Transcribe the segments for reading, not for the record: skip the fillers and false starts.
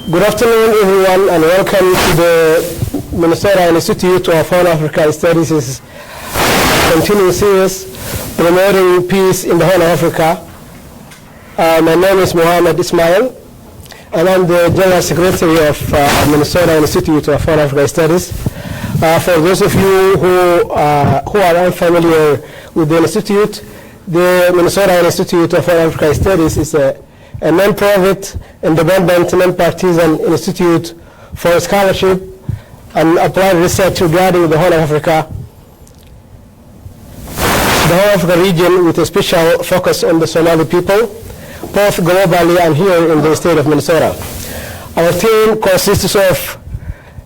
Good afternoon, everyone, and welcome to the Minnesota Institute of Horn Africa Studies' continuing series promoting peace in the Horn of Africa. My name is Mohammed Ismail, and I'm the General Secretary of Minnesota Institute of Horn Africa Studies. For those of you who are unfamiliar with the Institute, the Minnesota Institute of Horn Africa Studies is a non-profit, independent, non-partisan institute for scholarship and applied research regarding the Horn of Africa, the Horn of Africa region, with a special focus on the Somali people, both globally and here in the state of Minnesota. Our team consists of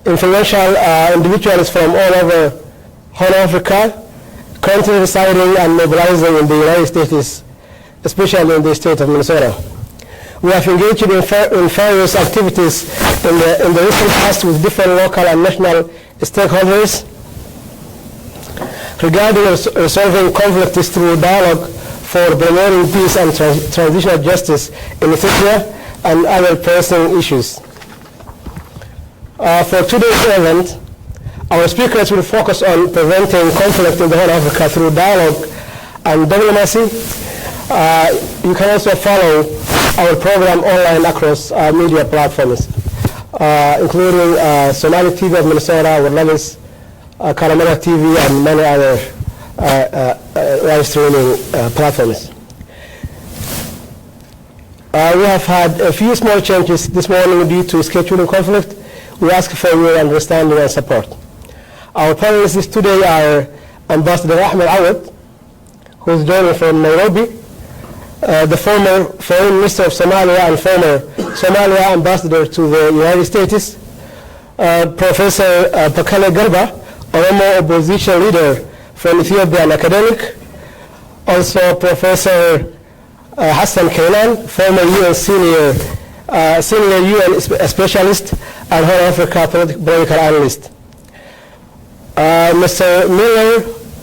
influential individuals from all over Horn of Africa, currently residing and mobilizing in the United States, especially in the state of Minnesota. We have engaged in various activities in the recent past with different local and national stakeholders regarding resolving conflicts through dialogue for promoting peace and transitional justice in Ethiopia and other pressing issues. For today's event, our speakers will focus on preventing conflict in the Horn of Africa through dialogue and diplomacy. You can also follow our program online across media platforms, including Somali TV of Minnesota, Warlalis, Karamana TV, and many other live streaming platforms. We have had a few small changes this morning due to scheduling conflict. We ask for your understanding and support. Our panelists today are Ambassador Ahmed Awad, who is joining from Nairobi, the former Foreign Minister of Somalia and former Somalia Ambassador to the United States, Professor Pakale Garba, Oromo opposition leader from Ethiopia and academic, also Professor Hassan Kulan, former UN senior UN specialist and Horn Africa political analyst. Mr.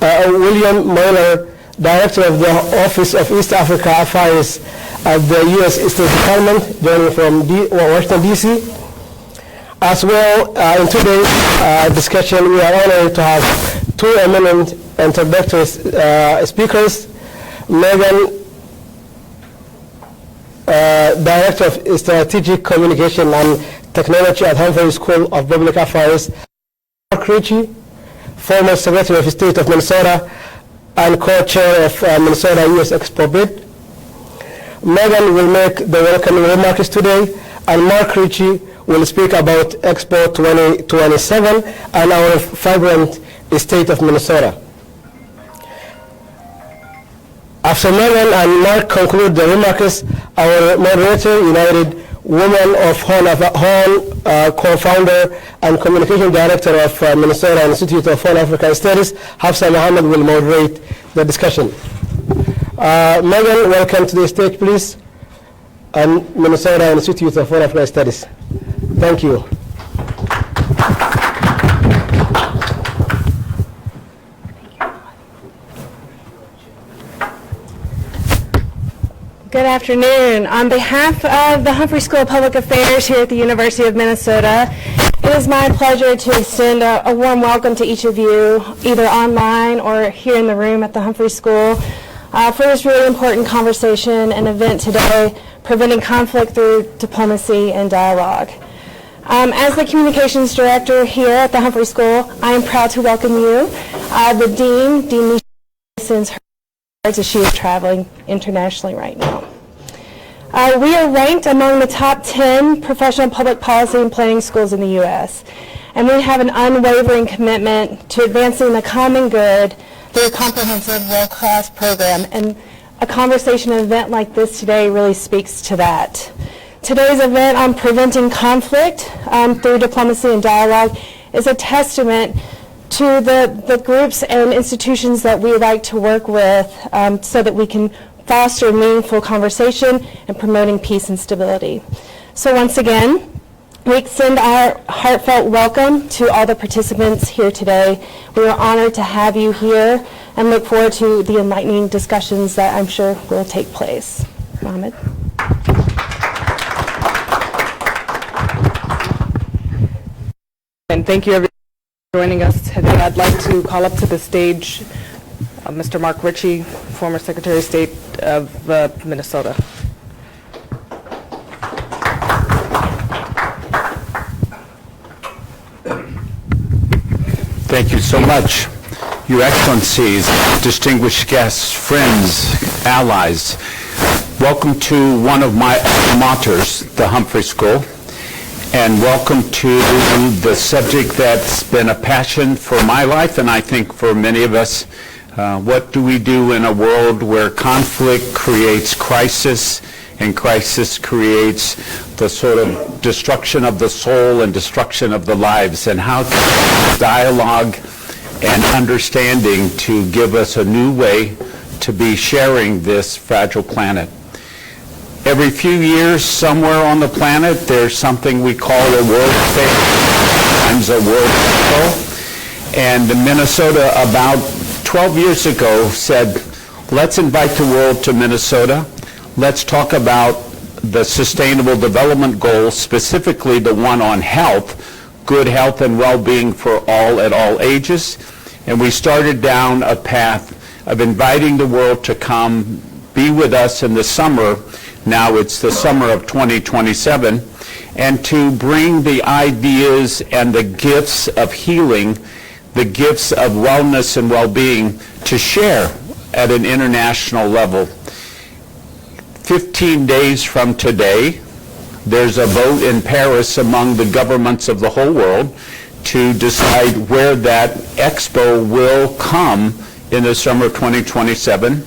William Miller, Director of the Office of East Africa Affairs at the U.S. State Department, joining from Washington, D.C. As well, in today's discussion, we are honored to have two eminent introductory speakers. Megan, Director of Strategic Communication and Technology at Humphrey School of Public Affairs. Mark Ritchie, former Secretary of State of Minnesota and co-chair of Minnesota U.S. Expo Bid. Megan will make the welcoming remarks today, and Mark Ritchie will speak about Expo 2027 and our vibrant state of Minnesota. After Megan and Mark conclude the remarks, our moderator, United Women of Horn, co-founder and communication director of Minnesota Institute of Horn Africa Studies, Hafsa Mohammed, will moderate the discussion. Megan, welcome to the stage, please, and Minnesota Institute of Horn Africa Studies. Thank you. Good afternoon. On behalf of the Humphrey School of Public Affairs here at the University of Minnesota, it is my pleasure to extend a warm welcome to each of you, either online or here in the room at the Humphrey School, for this really important conversation and event today, preventing conflict through diplomacy and dialogue. As the Communications Director here at the Humphrey School, I am proud to welcome you, the Dean Nisha, sends her as she is traveling internationally right now. We are ranked among the top 10 professional public policy and planning schools in the U.S., and we have an unwavering commitment to advancing the common good through a comprehensive world-class program, and a conversation event like this today really speaks to that. Today's event on preventing conflict through diplomacy and dialogue is a testament to the groups and institutions that we like to work with so that we can foster meaningful conversation and promoting peace and stability. So once again, we extend our heartfelt welcome to all the participants here today. We are honored to have you here and look forward to the enlightening discussions that I'm sure will take place. Mohammed. And thank you everyone for joining us today. I'd like to call up to the stage Mr. Mark Ritchie, former Secretary of State of Minnesota. Thank you so much. Your Excellencies, distinguished guests, friends, allies, welcome to one of my alma maters, the Humphrey School, and welcome to the subject that's been a passion for my life and I think for many of us. What do we do in a world where conflict creates crisis and crisis creates the sort of destruction of the soul and destruction of the lives, and how can dialogue and understanding to give us a new way to be sharing this fragile planet? Every few years, somewhere on the planet, there's something we call a world fair, sometimes a world expo. And Minnesota, about 12 years ago, said, let's invite the world to Minnesota. Let's talk about the Sustainable Development Goals, specifically the one on health, good health and well-being for all at all ages. And we started down a path of inviting the world to come be with us in the summer. Now it's the summer of 2027, and to bring the ideas and the gifts of healing, the gifts of wellness and well-being to share at an international level. 15 days from today, there's a vote in Paris among the governments of the whole world to decide where that expo will come in the summer of 2027.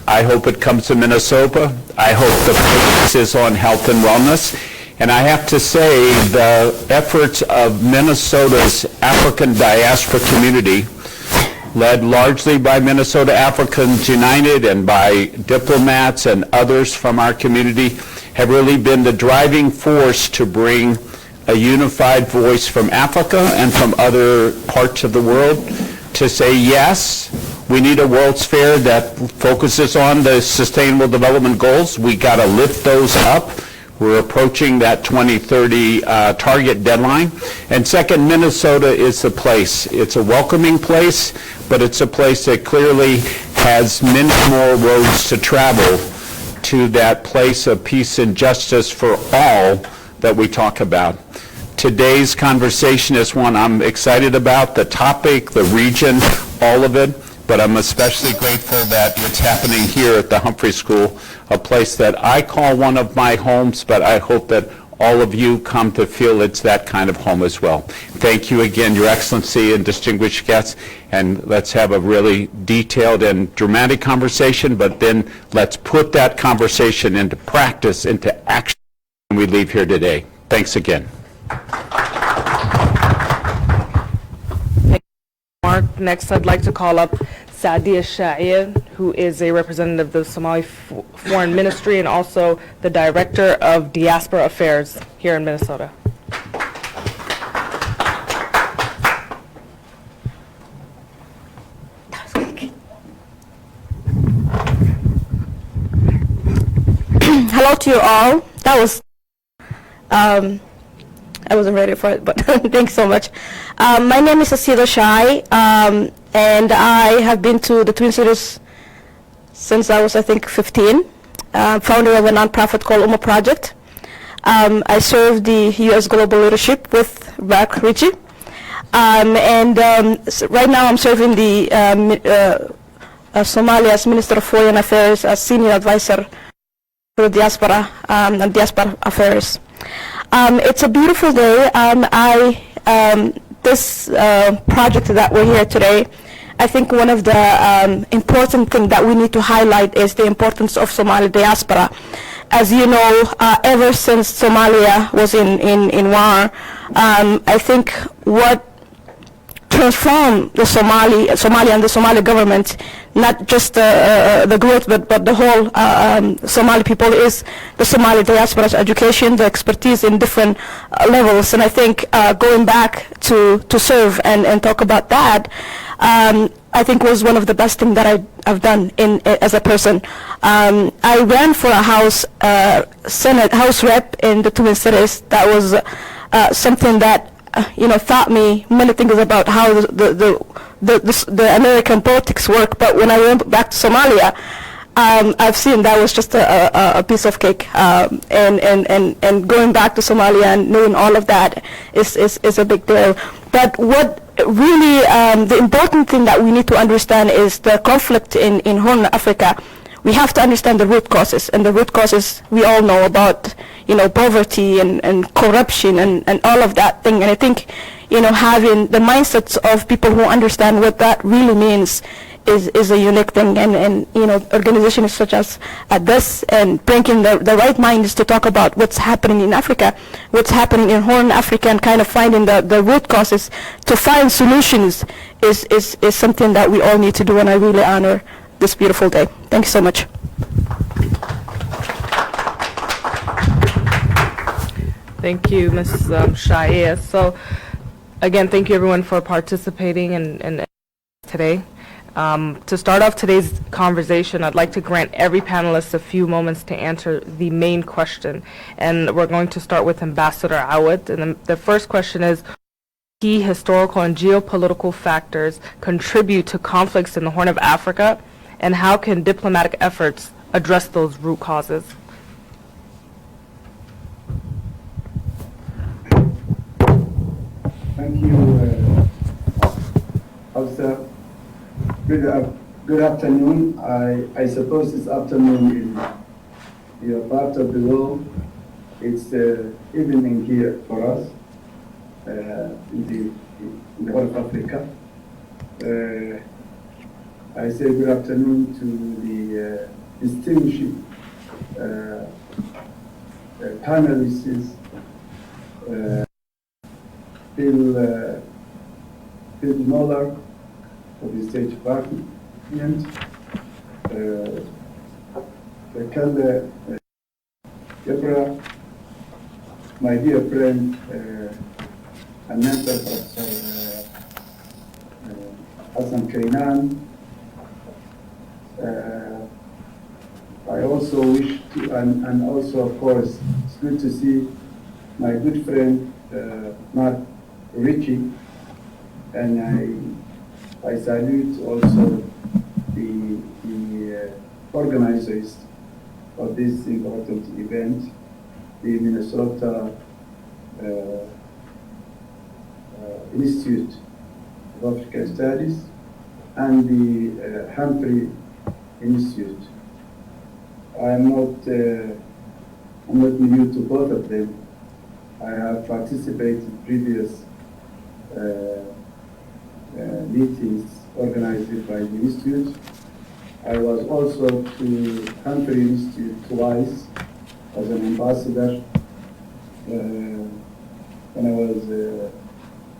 I hope it comes to Minnesota. I hope the focus is on health and wellness. And I have to say the efforts of Minnesota's African diaspora community, led largely by Minnesota Africans United and by diplomats and others from our community, have really been the driving force to bring a unified voice from Africa and from other parts of the world to say, yes, we need a World's Fair that focuses on the Sustainable Development Goals. We got to lift those up. We're approaching that 2030 target deadline. And second, Minnesota is the place. It's a welcoming place, but it's a place that clearly has many more roads to travel to that place of peace and justice for all that we talk about. Today's conversation is one I'm excited about, the topic, the region, all of it, but I'm especially grateful that it's happening here at the Humphrey School, a place that I call one of my homes, but I hope that all of you come to feel it's that kind of home as well. Thank you again, Your Excellency and distinguished guests, and let's have a really detailed and dramatic conversation, but then let's put that conversation into practice, into action when we leave here today. Thanks again. Mark, next I'd like to call up Sadia Sha'ir, who is a representative of the Somali Foreign Ministry and also the Director of Diaspora Affairs here in Minnesota. Hello to you all. That was, I wasn't ready for it, but thanks so much. My name is Sadia Sha'ir, and I have been to the Twin Cities since I was, I think, 15, founder of a nonprofit called UMA Project. I serve the U.S. Global Leadership with Mark Ritchie, so right now I'm serving the Somalia's Minister of Foreign Affairs as Senior Advisor for Diaspora and Diaspora Affairs. It's a beautiful day. This project that we're here today, I think one of the important things that we need to highlight is the importance of Somali diaspora. As you know, ever since Somalia was in war, I think what transformed the Somalia and the Somali government, not just the growth, but the whole Somali people, is the Somali diaspora's education, the expertise in different levels. And I think going back to serve and talk about that, I think was one of the best things that I've done as a person. I ran for a House rep in the Twin Cities. That was something that taught me many things about how the American politics work. But when I went back to Somalia, I've seen that was just a piece of cake. And going back to Somalia and knowing all of that is a big deal. But what really the important thing that we need to understand is the conflict in Horn Africa. We have to understand the root causes, and the root causes we all know about, poverty and corruption and all of that thing. And I think, having the mindsets of people who understand what that really means is a unique thing. And organizations such as this and bringing the right minds to talk about what's happening in Africa, what's happening in Horn Africa, and kind of finding the root causes to find solutions is something that we all need to do. And I really honor this beautiful day. Thank you so much. Thank you, Ms. Shaiya. So, again, thank you everyone for participating in today. To start off today's conversation, I'd like to grant every panelist a few moments to answer the main question. And we're going to start with Ambassador Awad. And the first question is, key historical and geopolitical factors contribute to conflicts in the Horn of Africa, and how can diplomatic efforts address those root causes? Thank you, Hafsa. Good afternoon. I suppose it's afternoon in your part of the world. It's evening here for us in the Horn of Africa. I say good afternoon to the distinguished panelists, Phil Muller of the State Department, Kelle Deborah, my dear friend and mentor, Professor Hassan Kainan. I also wish to, and also of course, it's good to see my good friend Mark Ritchie, and I salute also the organizers of this important event, the Minnesota Institute of African Studies and the Humphrey Institute. I'm not new to both of them. I have participated in previous meetings organized by the Institute. I was also to Humphrey Institute twice as an ambassador when I was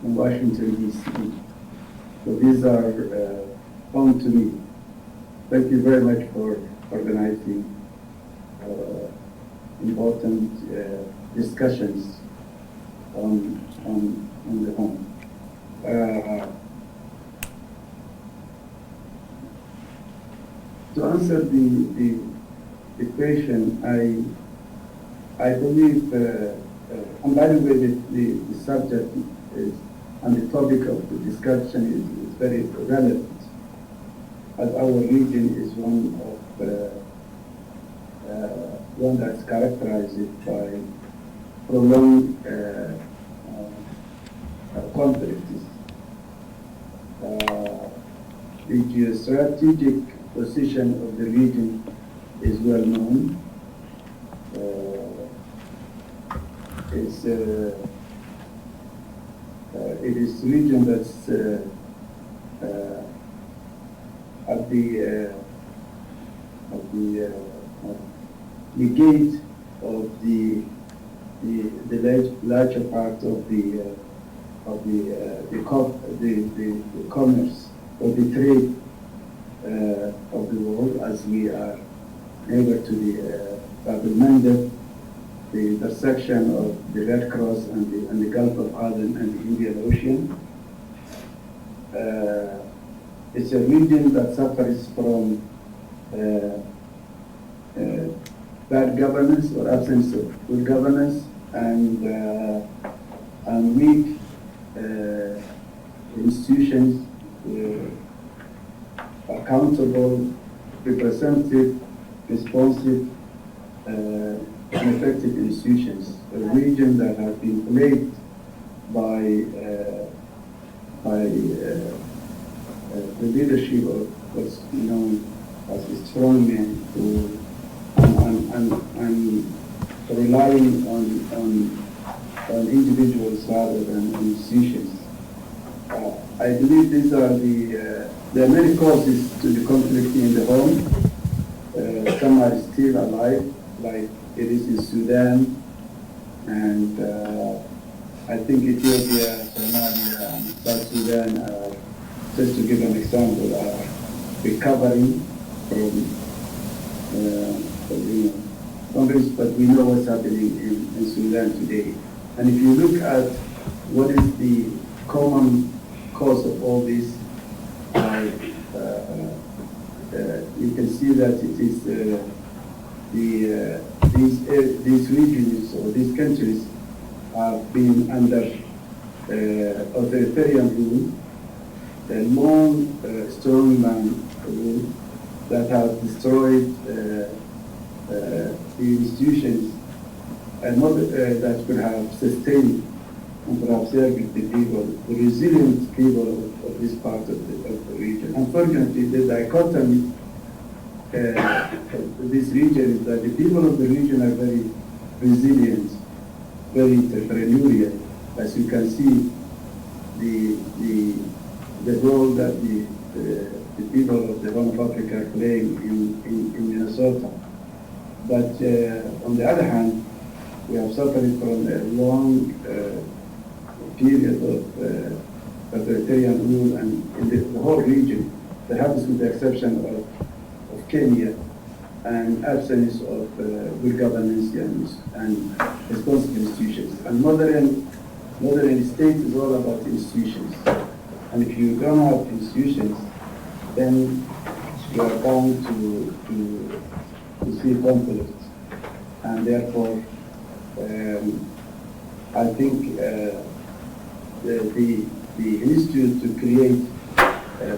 in Washington, D.C. So these are home to me. Thank you very much for organizing important discussions on the home. To answer the question, I believe, and by the way, the subject is, and the topic of the discussion is very relevant, as our region is one that's characterized by prolonged conflicts. The geostrategic position of the region is well known. It is a region that's at the gate of the larger part of the commerce or the trade of the world, as we are neighbor to the Bab el-Mandeb, the intersection of the Red Cross and the Gulf of Aden and the Indian Ocean. It's a region that suffers from bad governance or absence of good governance and weak institutions, accountable, representative, responsive, and effective institutions. A region that has been plagued by the leadership of what's known as strongmen who and relying on individuals rather than on institutions. I believe these are there are many causes to the conflict in the home. Some are still alive, like it is in Sudan, and I think Ethiopia, Somalia, and South Sudan, just to give an example, are recovering from conflicts, but we know what's happening in Sudan today. And if you look at what is the common cause of all this, you can see that it is these regions or these countries have been under authoritarian rule, a long strongman rule that has destroyed the institutions and not that could have sustained and perhaps helped the people, the resilient people of this part of the region. Unfortunately, the dichotomy of this region is that the people of the region are very resilient, very entrepreneurial. As you can see, the role that the people of the Horn of Africa are playing in Minnesota. But on the other hand, we have suffered from a long period of authoritarian rule and in the whole region, perhaps with the exception of Kenya, and absence of good governance and responsible institutions. And modern state is all about institutions. And if you don't have institutions, then you are bound to see conflict. And therefore, I think the institute to create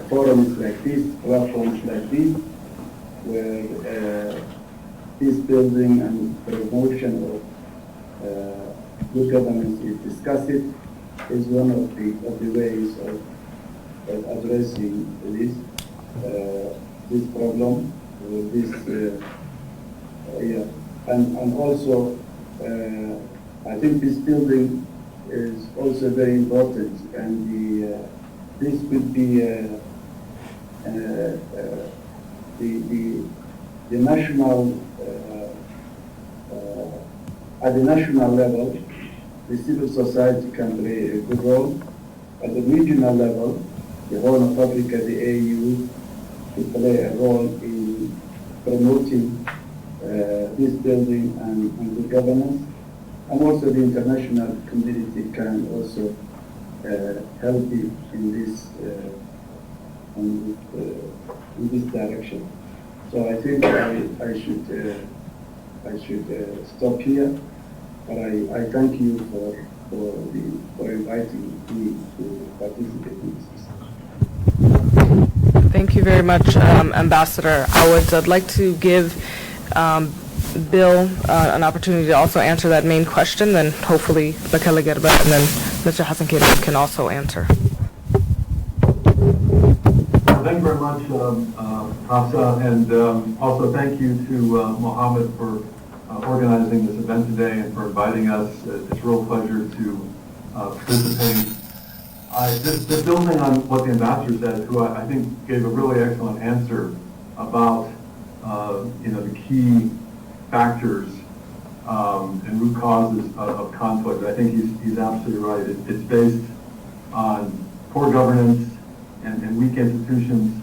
forums like this, platforms like this, where peace building and promotion of good governance is discussed, is one of the ways of addressing this problem, and also I think peace building is also very important, and this could be the national at the national level, the civil society can play a good role. At the regional level, the Horn of Africa, the AU, to play a role in promoting peace building and good governance. And also the international community can also help in this direction. So I think I should stop here, but I thank you for inviting me to participate in this. Thank you very much, Ambassador. I'd like to give Bill an opportunity to also answer that main question, then hopefully Bakela Gerba and then Mr. Hassan Keita can also answer. Thank you very much, Hafsa, and also thank you to Mohammed for organizing this event today and for inviting us. It's a real pleasure to participate. Just building on what the ambassador said, who I think gave a really excellent answer about the key factors and root causes of conflict. I think he's absolutely right. It's based on poor governance and weak institutions.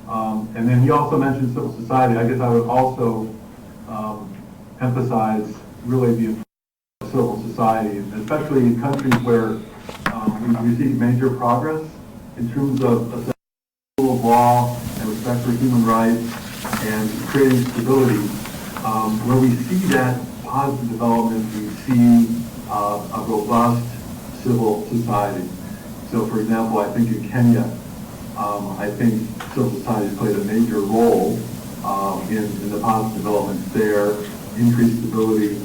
And then he also mentioned civil society. I guess I would also emphasize really the importance of civil society, especially in countries where we see major progress in terms of the rule of law and respect for human rights and creating stability. Where we see that positive development, we see a robust civil society. So, for example, I think in Kenya, I think civil society has played a major role in the positive developments there, increased stability,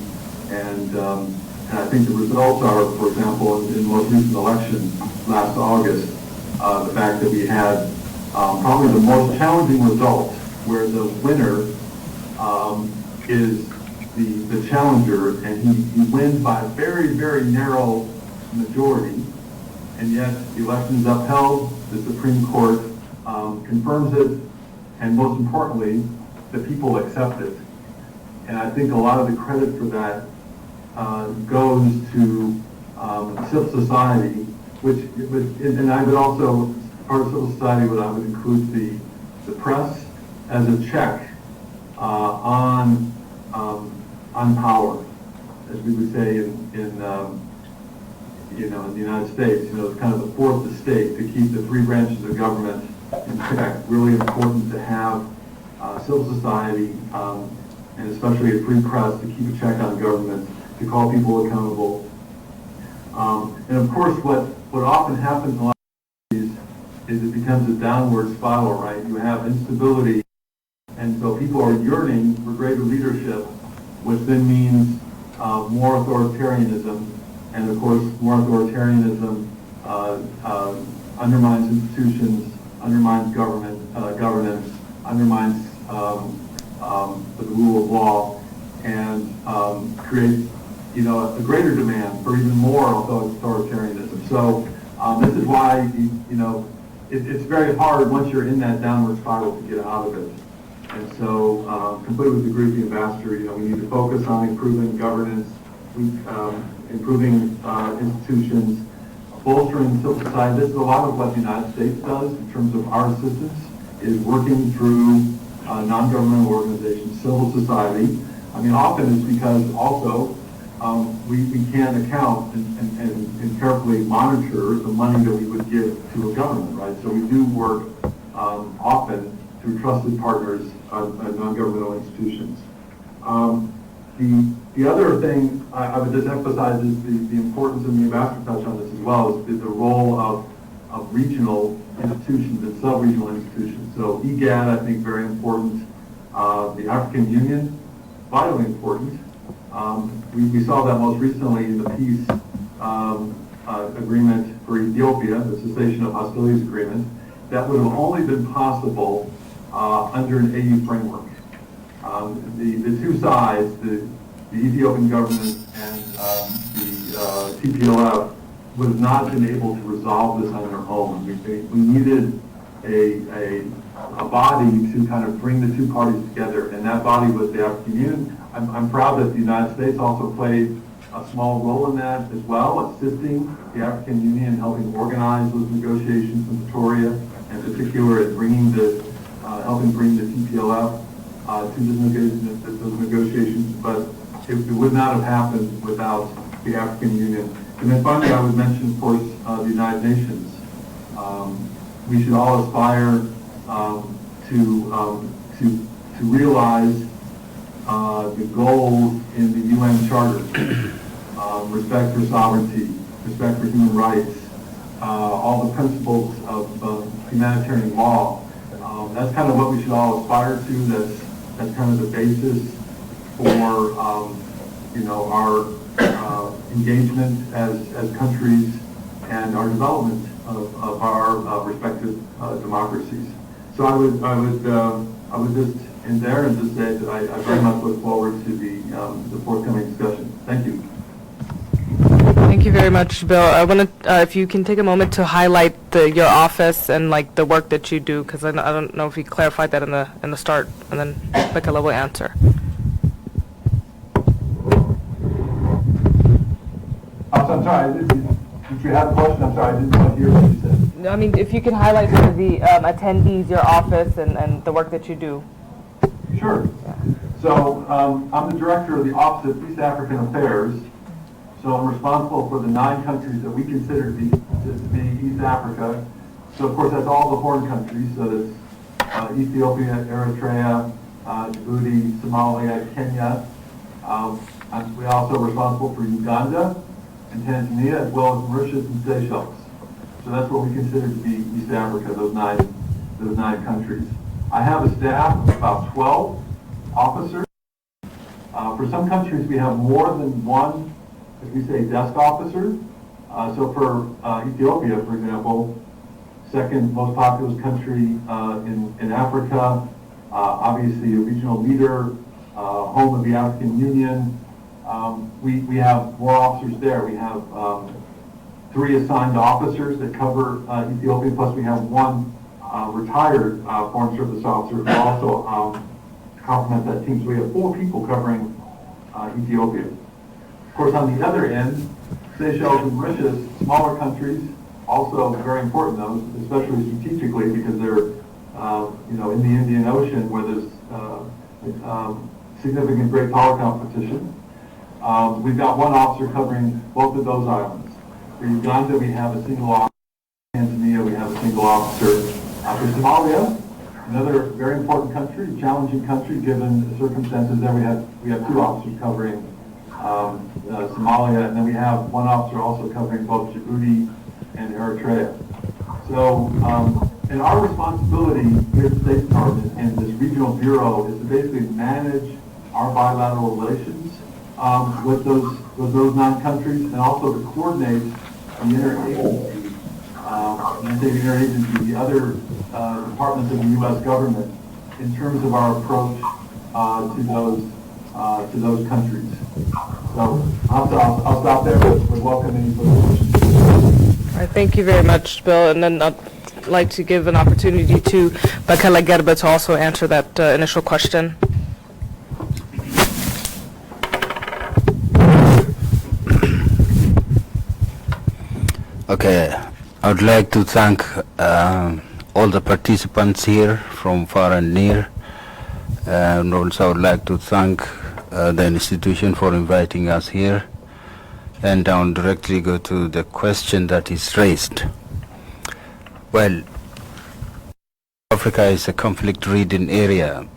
and I think the results are, for example, in the most recent election last August, the fact that we had probably the most challenging result, where the winner is the challenger, and he wins by a very, very narrow majority, and yet the election is upheld, the Supreme Court confirms it, and most importantly, the people accept it. And I think a lot of the credit for that goes to civil society, and I would also, part of civil society, I would include the press as a check on power, as we would say in the United States. It's kind of the fourth estate, to keep the three branches of government in check. Really important to have civil society, and especially a free press, to keep a check on government, to call people accountable. And of course, what often happens in a lot of countries is it becomes a downward spiral, right? You have instability, and so people are yearning for greater leadership, which then means more authoritarianism. And of course, more authoritarianism undermines institutions, undermines governance, undermines the rule of law, and creates, a greater demand for even more authoritarianism. So this is why, it's very hard once you're in that downward spiral to get out of it. And so, completely agree with the ambassador. We need to focus on improving governance, improving institutions, bolstering civil society. This is a lot of what the United States does in terms of our assistance, is working through non-governmental organizations, civil society. I mean, often it's because also we can't account and carefully monitor the money that we would give to a government, right? So we do work often through trusted partners at non-governmental institutions. The other thing I would just emphasize is the importance, and the ambassador touched on this as well, is the role of regional institutions and sub-regional institutions. So EGAD, I think, very important. The African Union, vitally important. We saw that most recently in the peace agreement for Ethiopia, the cessation of hostilities agreement, that would have only been possible under an AU framework. The two sides, the Ethiopian government and the TPLF, would have not been able to resolve this on their own. We needed a body to kind of bring the two parties together, and that body was the African Union. I'm proud that the United States also played a small role in that as well, assisting the African Union in helping organize those negotiations in Pretoria, and in particular at helping bring the TPLF to those negotiations. But it would not have happened without the African Union. And then finally, I would mention, of course, the United Nations. We should all aspire to realize the goals in the UN Charter: respect for sovereignty, respect for human rights, all the principles of humanitarian law. That's kind of what we should all aspire to. That's kind of the basis for our engagement as countries and our development of our respective democracies. So I would just end there and just say that I very much look forward to the forthcoming discussion. Thank you. Thank you very much, Bill. I want to, if you can take a moment to highlight your office and the work that you do, because I don't know if you clarified that in the start, and then like a level answer. I'm sorry. Did you have a question? I'm sorry, I didn't hear what you said. No, I mean, if you can highlight for the attendees your office and the work that you do. Sure. So I'm the director of the Office of East African Affairs. So I'm responsible for the 9 countries that we consider to be East Africa. So of course that's all the Horn countries. So that's Ethiopia, Eritrea, Djibouti, Somalia, Kenya. We're also responsible for Uganda and Tanzania, as well as Mauritius and Seychelles. So that's what we consider to be East Africa, those nine countries. I have a staff of about 12 officers. For some countries, we have more than one, as we say, desk officer. So for Ethiopia, for example, second most populous country in Africa, obviously a regional leader, home of the African Union. We have more officers there. We have 3 assigned officers that cover Ethiopia, plus we have 1 retired Foreign Service officer who also complement that team. So we have 4 people covering Ethiopia. Of course, on the other end, Seychelles and Mauritius, smaller countries, also very important, those, especially strategically, because they're in the Indian Ocean where there's significant great power competition. We've got 1 officer covering both of those islands. For Uganda, we have a single officer. In Tanzania, we have a single officer. For Somalia, another very important country, challenging country given the circumstances there, we have 2 officers covering Somalia, and then we have 1 officer also covering both Djibouti and Eritrea. So, and our responsibility here at the State Department and this regional bureau is to basically manage our bilateral relations with those 9 countries, and also to coordinate the interagency, the other departments of the U.S. government in terms of our approach to those countries. So I'll stop there, but welcome any further questions. All right, thank you very much, Bill. And then I'd like to give an opportunity to Bakala Gerba to also answer that initial question. Okay, I would like to thank all the participants here from far and near, and also I would like to thank the institution for inviting us here. And I'll directly go to the question that is raised. Well, Africa is a conflict-ridden area,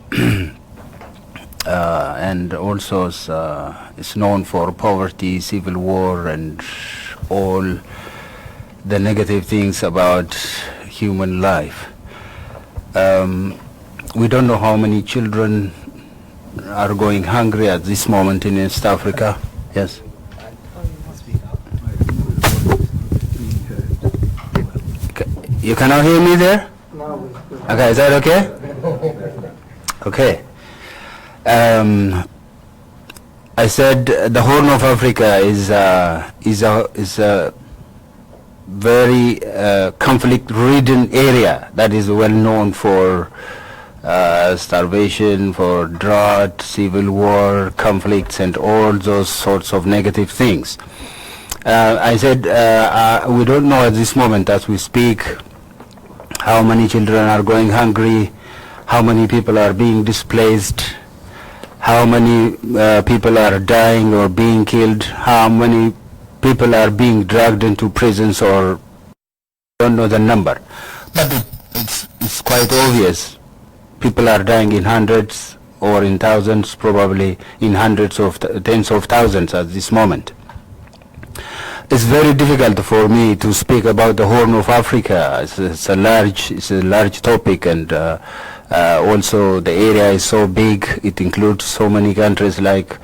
and also is known for poverty, civil war, and all the negative things about human life. We don't know how many children are going hungry at this moment in East Africa. Yes. You cannot hear me there? No. Okay, is that okay? Okay. I said the Horn of Africa is a very conflict-ridden area that is well known for starvation, for drought, civil war, conflicts, and all those sorts of negative things. I said we don't know at this moment as we speak how many children are going hungry, how many people are being displaced, how many people are dying or being killed, how many people are being dragged into prisons, or don't know the number. But it's quite obvious. People are dying in hundreds or in thousands, probably in hundreds of tens of thousands at this moment. It's very difficult for me to speak about the Horn of Africa. It's a large topic, and also the area is so big. It includes so many countries, like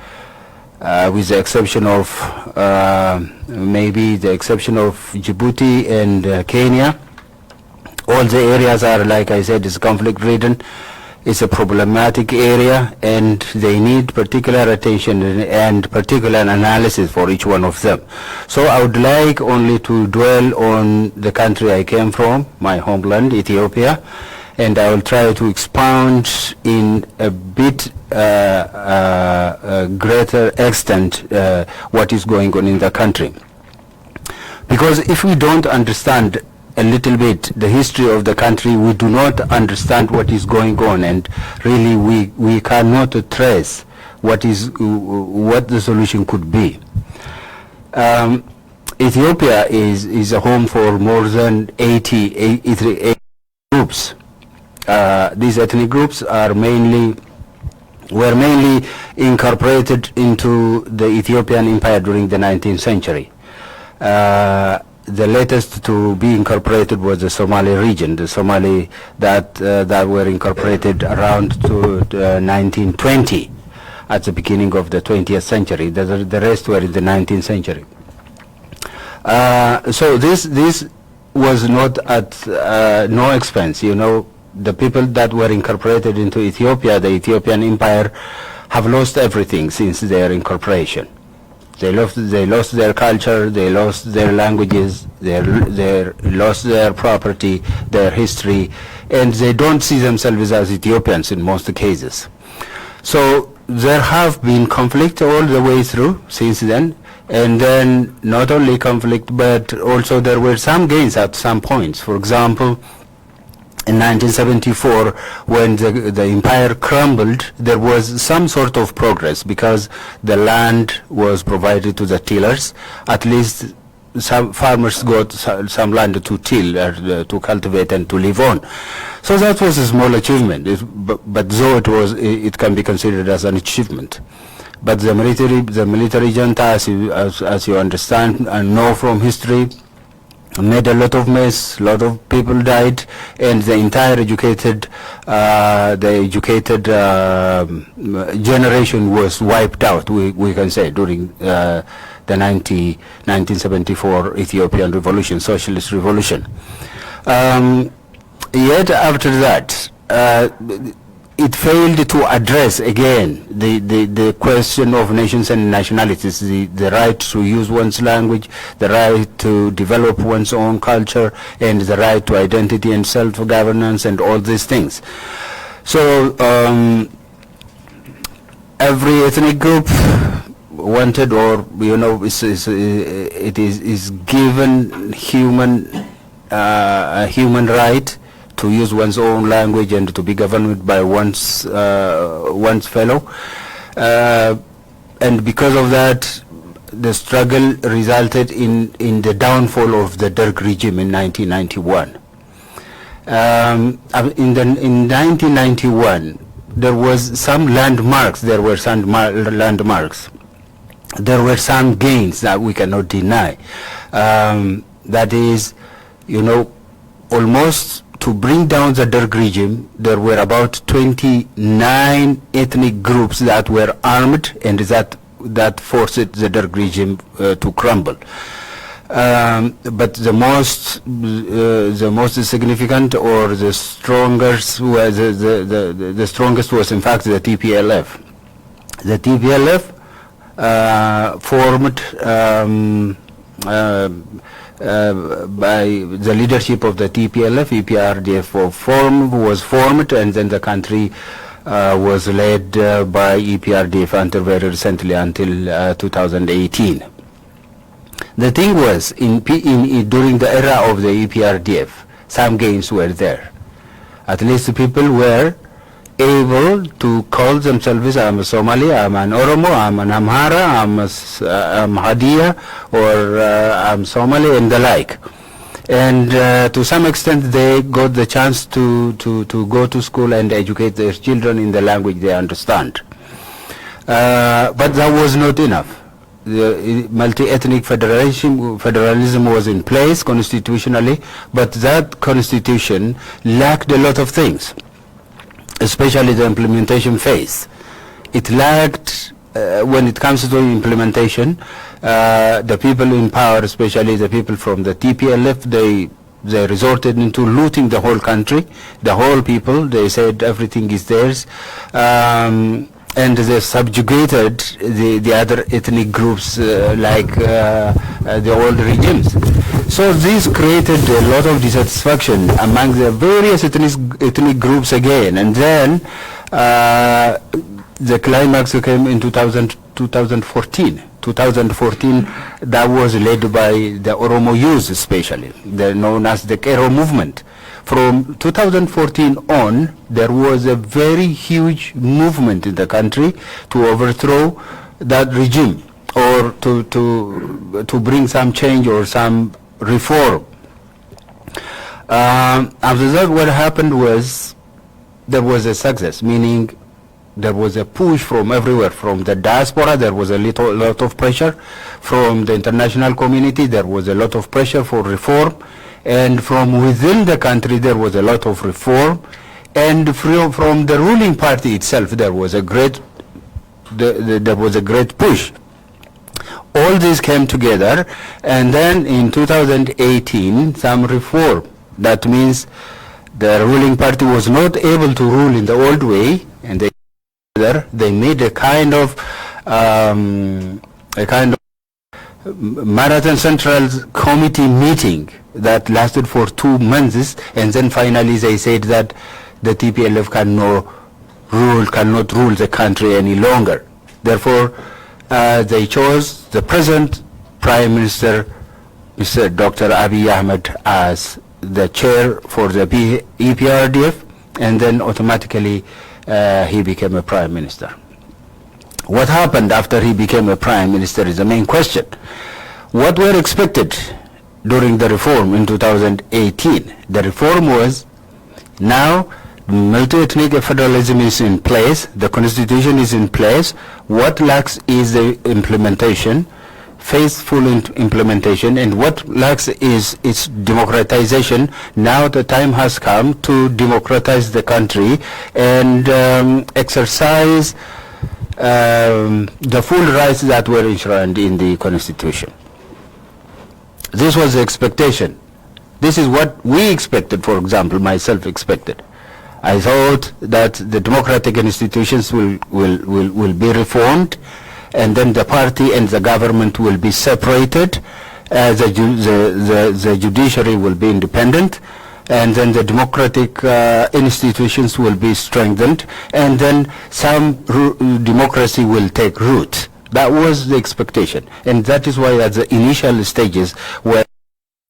with the exception of maybe the exception of Djibouti and Kenya. All the areas are, like I said, is conflict-ridden. It's a problematic area, and they need particular attention and particular analysis for each one of them. So I would like only to dwell on the country I came from, my homeland, Ethiopia, and I will try to expound in a bit greater extent what is going on in the country. Because if we don't understand a little bit the history of the country, we do not understand what is going on, and really we cannot trace what the solution could be. Ethiopia is a home for more than 80 groups. These ethnic groups were mainly incorporated into the Ethiopian Empire during the 19th century. the latest to be incorporated was the Somali region, the Somali that were incorporated around to 1920, at the beginning of the 20th century. The rest were in the 19th century. So this was not at no expense. You know, the people that were incorporated into Ethiopia, the Ethiopian Empire, have lost everything since their incorporation. They lost their culture, they lost their languages, they lost their property, their history, and they don't see themselves as Ethiopians in most cases. So there have been conflict all the way through since then, and then not only conflict, but also there were some gains at some points. For example, in 1974, when the empire crumbled, there was some sort of progress because the land was provided to the tillers. At least some farmers got some land to till, to cultivate and to live on. So that was a small achievement, but though it can be considered as an achievement. But the military junta, as you understand and know from history, made a lot of mess, a lot of people died, and the entire educated generation was wiped out, we can say, during the 1974 Ethiopian revolution, socialist revolution. Yet after that, it failed to address again the question of nations and nationalities, the right to use one's language, the right to develop one's own culture, and the right to identity and self-governance and all these things. So every ethnic group wanted, or you know, it is given a human right to use one's own language and to be governed by one's fellow, and because of that, the struggle resulted in the downfall of the Derg regime in 1991. In 1991, there was some landmarks. There were some landmarks. There were some gains that we cannot deny. That is, you know, almost to bring down the Derg regime, there were about 29 ethnic groups that were armed, and that forced the Derg regime to crumble. But the most significant or the strongest was the strongest was in fact the TPLF. The TPLF formed by the leadership of the TPLF, EPRDF was formed, and then the country was led by EPRDF until very recently, until 2018. The thing was, during the era of the EPRDF, some gains were there. At least the people were able to call themselves, I'm a Somali, I'm an Oromo, I'm an Amhara, I'm Hadia, or I'm Somali, and the like. And to some extent they got the chance to go to school and educate their children in the language they understand. But that was not enough. The multi-ethnic federalism was in place constitutionally, but that constitution lacked a lot of things, especially the implementation phase. It lacked, when it comes to implementation, the people in power, especially the people from the TPLF, they resorted into looting the whole country, the whole people. They said everything is theirs, and they subjugated the other ethnic groups like the old regimes. So this created a lot of dissatisfaction among the various ethnic groups again, and then the climax came in 2014. 2014, that was led by the Oromo youth, especially, known as the Kero movement. From 2014 on, there was a very huge movement in the country to overthrow that regime, or to bring some change or some reform. After that, what happened was there was a success, meaning there was a push from everywhere. From the diaspora, there was a lot of pressure. From the international community, there was a lot of pressure for reform. And from within the country, there was a lot of reform. And from the ruling party itself, there was a great push. All this came together, and then in 2018, some reform. That means the ruling party was not able to rule in the old way, and they made a kind of Marathon Central Committee meeting that lasted for 2 months, and then finally they said that the TPLF cannot rule the country any longer. Therefore, they chose the present Prime Minister, Mr. Dr. Abiy Ahmed, as the chair for the EPRDF, and then automatically he became a Prime Minister. What happened after he became a Prime Minister is the main question. What were expected during the reform in 2018? The reform was, now multi-ethnic federalism is in place, the constitution is in place. What lacks is the implementation, faithful implementation, and what lacks is its democratization. Now the time has come to democratize the country and exercise the full rights that were enshrined in the constitution. This was the expectation. This is what we expected, for example, myself expected. I thought that the democratic institutions will be reformed, and then the party and the government will be separated, the judiciary will be independent, and then the democratic institutions will be strengthened, and then some democracy will take root. That was the expectation, and that is why at the initial stages where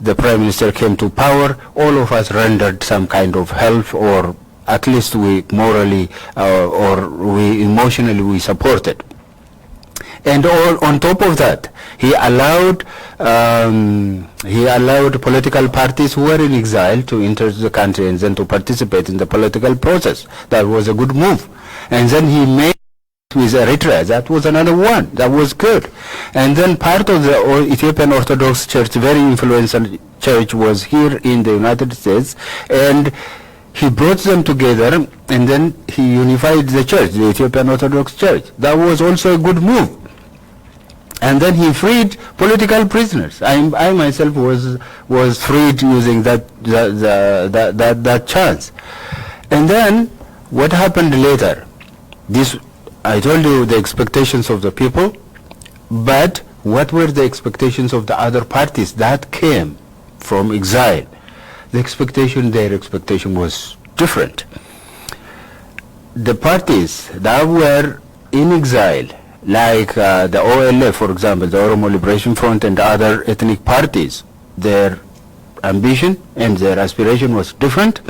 the Prime Minister came to power, all of us rendered some kind of help, or at least we morally or we emotionally we supported. And on top of that, he allowed political parties who were in exile to enter the country and then to participate in the political process. That was a good move. And then he made with Eritrea. That was another one. That was good. And then part of the Ethiopian Orthodox Church, very influential church, was here in the United States, and he brought them together, and then he unified the church, the Ethiopian Orthodox Church. That was also a good move. And then he freed political prisoners. I myself was freed using that chance. And then what happened later? This, I told you the expectations of the people, but what were the expectations of the other parties that came from exile? Their expectation was different. The parties that were in exile, like the OLF, for example, the Oromo Liberation Front, and other ethnic parties, their ambition and their aspiration was different,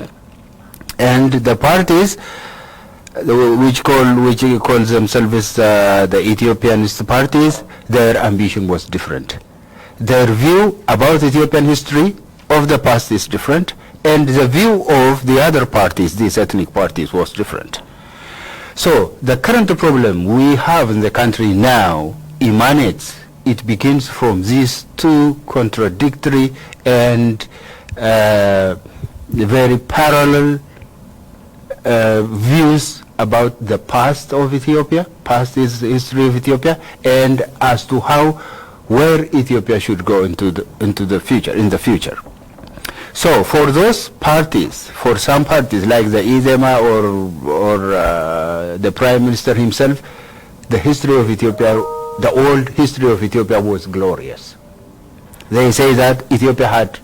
and the parties which call themselves the Ethiopianist parties, their ambition was different. Their view about Ethiopian history of the past is different, and the view of the other parties, these ethnic parties, was different. So the current problem we have in the country now emanates, it begins from these two contradictory and very parallel views about the past of Ethiopia, past is history of Ethiopia, and as to where Ethiopia should go into the future. So for those parties, for some parties like the IDEMA or the Prime Minister himself, the history of Ethiopia, the old history of Ethiopia was glorious. They say that Ethiopia had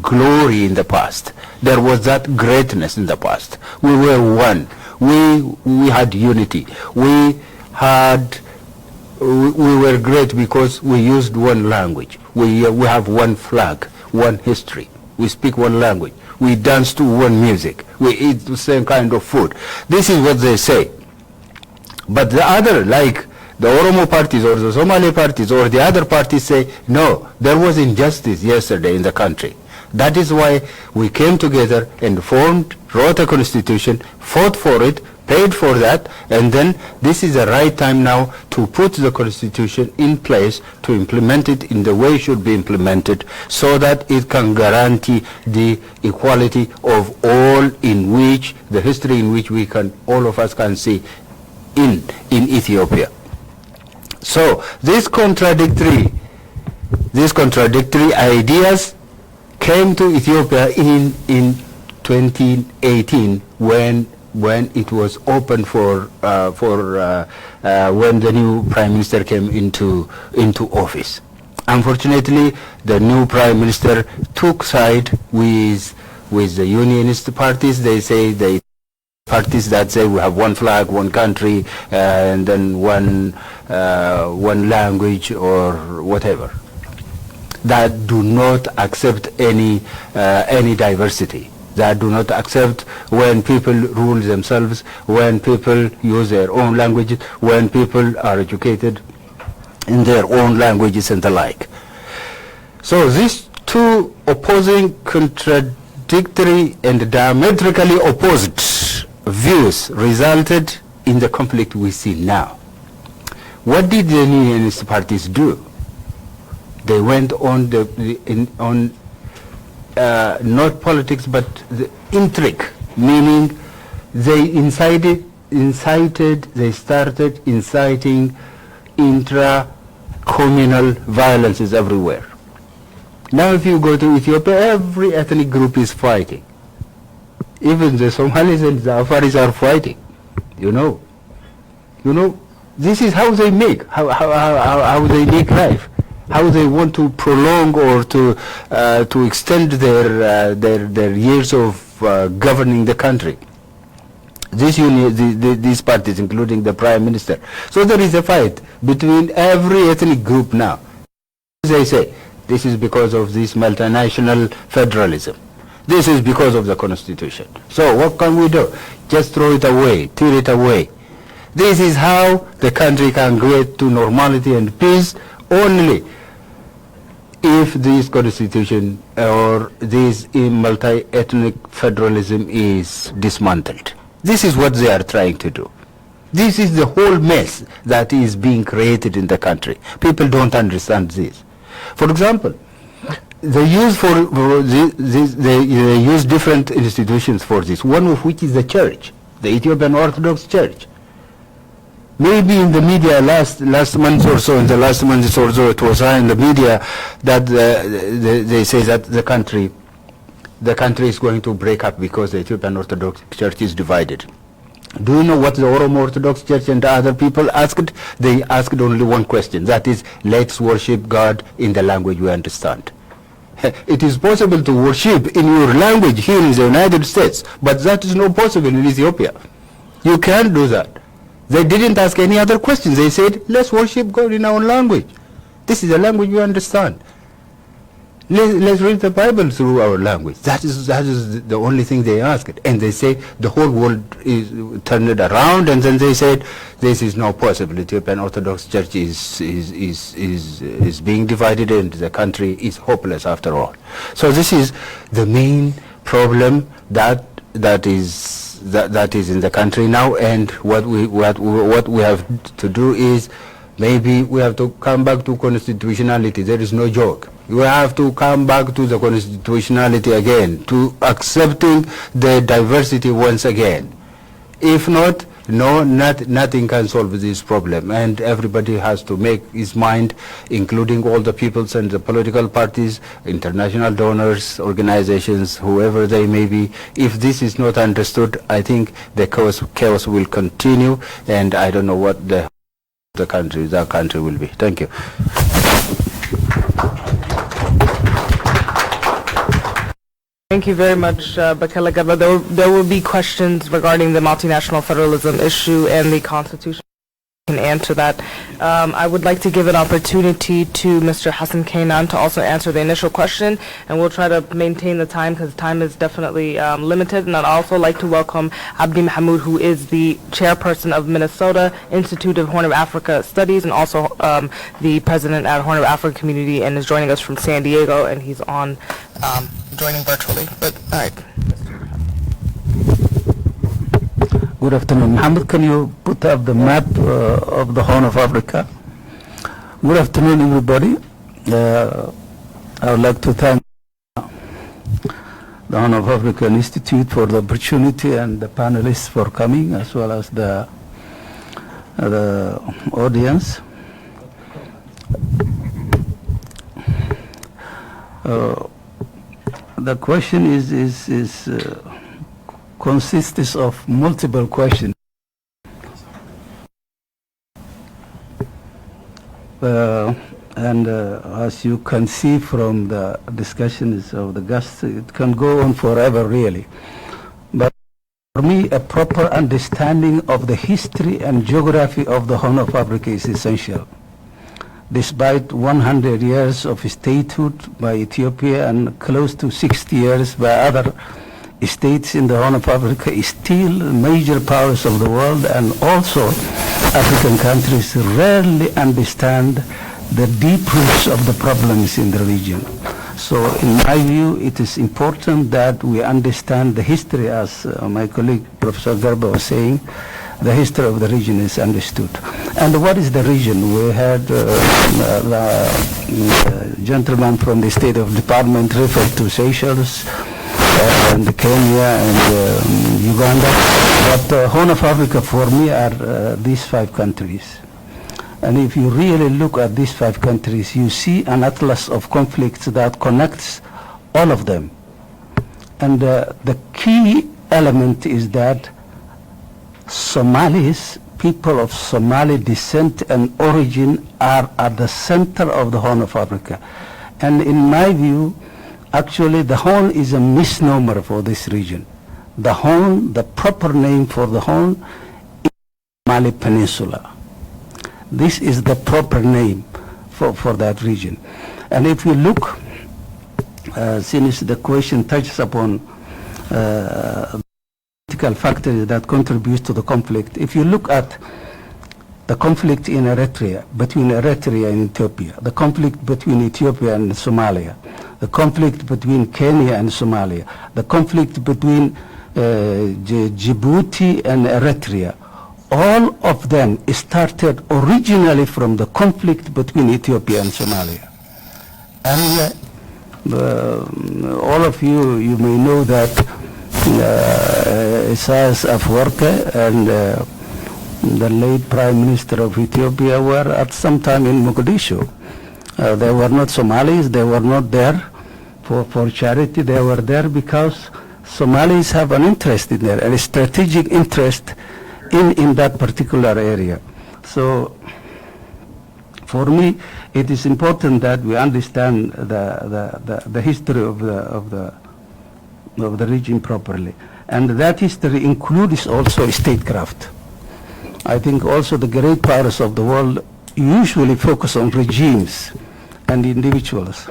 glory in the past. There was that greatness in the past. We were one. We had unity. We were great because we used one language. We have one flag, one history. We speak one language. We dance to one music. We eat the same kind of food. This is what they say. But the other, like the Oromo parties or the Somali parties or the other parties, say, no, there was injustice yesterday in the country. That is why we came together and wrote a constitution, fought for it, paid for that, and then this is the right time now to put the constitution in place, to implement it in the way it should be implemented, so that it can guarantee the equality of all, in which the history in which we can, all of us can see in Ethiopia. So these contradictory ideas came to Ethiopia in 2018 when it was open for when the new prime minister came into office. Unfortunately, the new prime minister took side with the unionist parties. They say parties that say we have one flag, one country, and then one language or whatever, that do not accept any diversity, that do not accept when people rule themselves, when people use their own languages, when people are educated in their own languages and the like. So these two opposing, contradictory and diametrically opposed views resulted in the conflict we see now. What did the unionist parties do? They went on not politics but the intrigue, meaning they started inciting intra-communal violences everywhere. Now if you go to Ethiopia, every ethnic group is fighting. Even the Somalis and the Afaris are fighting. You know, this is how they make, how they make life, how they want to prolong or to extend their years of governing the country. These parties, including the prime minister. So there is a fight between every ethnic group now. They say this is because of this multinational federalism. This is because of the constitution. So what can we do? Just throw it away, tear it away. This is how the country can get to normality and peace, only if this constitution or this multi-ethnic federalism is dismantled. This is what they are trying to do. This is the whole mess that is being created in the country. People don't understand this. For example, they use they use different institutions for this, one of which is the church, the Ethiopian Orthodox Church. Maybe in the media last month or so, it was in the media that they say that the country is going to break up because the Ethiopian Orthodox Church is divided. Do you know what the Oromo Orthodox Church and the other people asked? They asked only one question, that is, let's worship God in the language we understand. It is possible to worship in your language here in the United States, but that is not possible in Ethiopia. You can't do that. They didn't ask any other questions. They said, let's worship God in our language. This is the language we understand. Let's read the Bible through our language. That is the only thing they asked. And they say the whole world is turned around, and then they said this is not possible. The Ethiopian Orthodox Church is being divided, and the country is hopeless after all. So this is the main problem that is in the country now. And what we have to do is, maybe we have to come back to constitutionality. There is no joke. We have to come back to the constitutionality again, to accepting the diversity once again. If not, nothing can solve this problem, and everybody has to make his mind, including all the peoples and the political parties, international donors, organizations, whoever they may be. If this is not understood, I think the chaos will continue, and I don't know what the country will be. Thank you. Thank you very much, Bakela Gaba. There will be questions regarding the multinational federalism issue and the Constitution. Can answer that. I would like to give an opportunity to Mr. Hassan Kainan to also answer the initial question, and we'll try to maintain the time because time is definitely limited. And I'd also like to welcome Abdi Mahmoud, who is the chairperson of Minnesota Institute of Horn of Africa Studies, and also the president at Horn of Africa Community, and is joining us from San Diego, and he's on joining virtually. But all right. Good afternoon. Mohammed, can you put up the map of the Horn of Africa? Good afternoon, everybody. I would like to thank the Horn of Africa Institute for the opportunity and the panelists for coming, as well as the audience. The question consists of multiple questions. As you can see from the discussions of the guests, it can go on forever, really. But for me, a proper understanding of the history and geography of the Horn of Africa is essential. Despite 100 years of statehood by Ethiopia and close to 60 years by other states in the Horn of Africa, is still major powers of the world, and also African countries rarely understand the deep roots of the problems in the region. So in my view, it is important that we understand the history, as my colleague Professor Garba was saying. The history of the region is understood. And what is the region? We had the gentleman from the State of Department referred to Seychelles, and Kenya and Uganda. But the Horn of Africa for me are these 5 countries. And if you really look at these 5 countries, you see an atlas of conflicts that connects all of them. And the key element is that Somalis, people of Somali descent and origin, are at the center of the Horn of Africa. And in my view, actually the Horn is a misnomer for this region. The Horn, the proper name for the Horn, is Somali Peninsula. This is the proper name for that region. And if you look, since the question touches upon political factors that contribute to the conflict, if you look at the conflict in Eritrea, between Eritrea and Ethiopia, the conflict between Ethiopia and Somalia, the conflict between Kenya and Somalia, the conflict between Djibouti and Eritrea, all of them started originally from the conflict between Ethiopia and Somalia. And all of you may know that Isaias Afwerki and the late Prime Minister of Ethiopia were at some time in Mogadishu. They were not Somalis, they were not there for charity, they were there because Somalis have an interest in there, a strategic interest in that particular area. So for me, it is important that we understand the history of the region properly. And that history includes also statecraft. I think also the great powers of the world usually focus on regimes and individuals.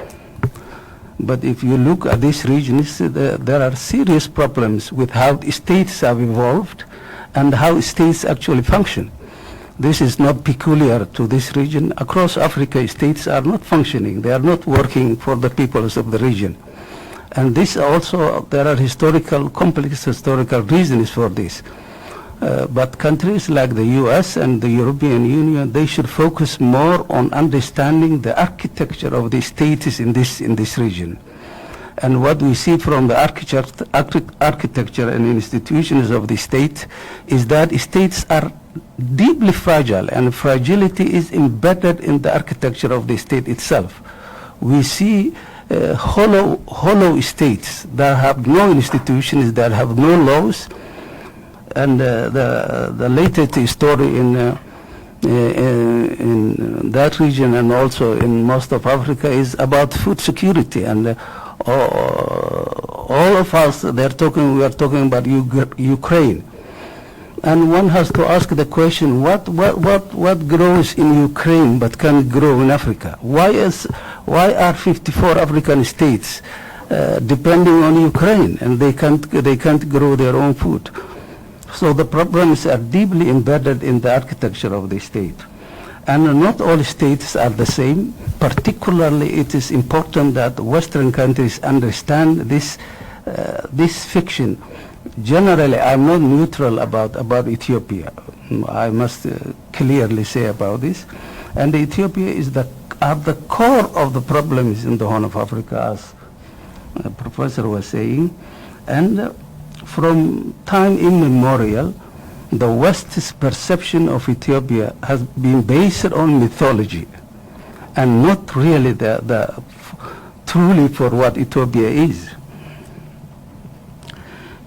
But if you look at these regions, there are serious problems with how states have evolved and how states actually function. This is not peculiar to this region. Across Africa, states are not functioning. They are not working for the peoples of the region. And this also, there are complex historical reasons for this. But countries like the US and the European Union, they should focus more on understanding the architecture of the states in this region. And what we see from the architecture and institutions of the state is that states are deeply fragile, and fragility is embedded in the architecture of the state itself. We see hollow states that have no institutions, that have no laws, and the latest story in that region and also in most of Africa is about food security. And all of us, we are talking about Ukraine. And one has to ask the question, what grows in Ukraine but can grow in Africa? Why are 54 African states depending on Ukraine, and they can't grow their own food? So the problems are deeply embedded in the architecture of the state. And not all states are the same. Particularly, it is important that Western countries understand this fiction generally, I'm not neutral about Ethiopia. I must clearly say about this. And Ethiopia is at the core of the problems in the Horn of Africa, as the professor was saying. And from time immemorial, the West's perception of Ethiopia has been based on mythology and not really truly for what Ethiopia is.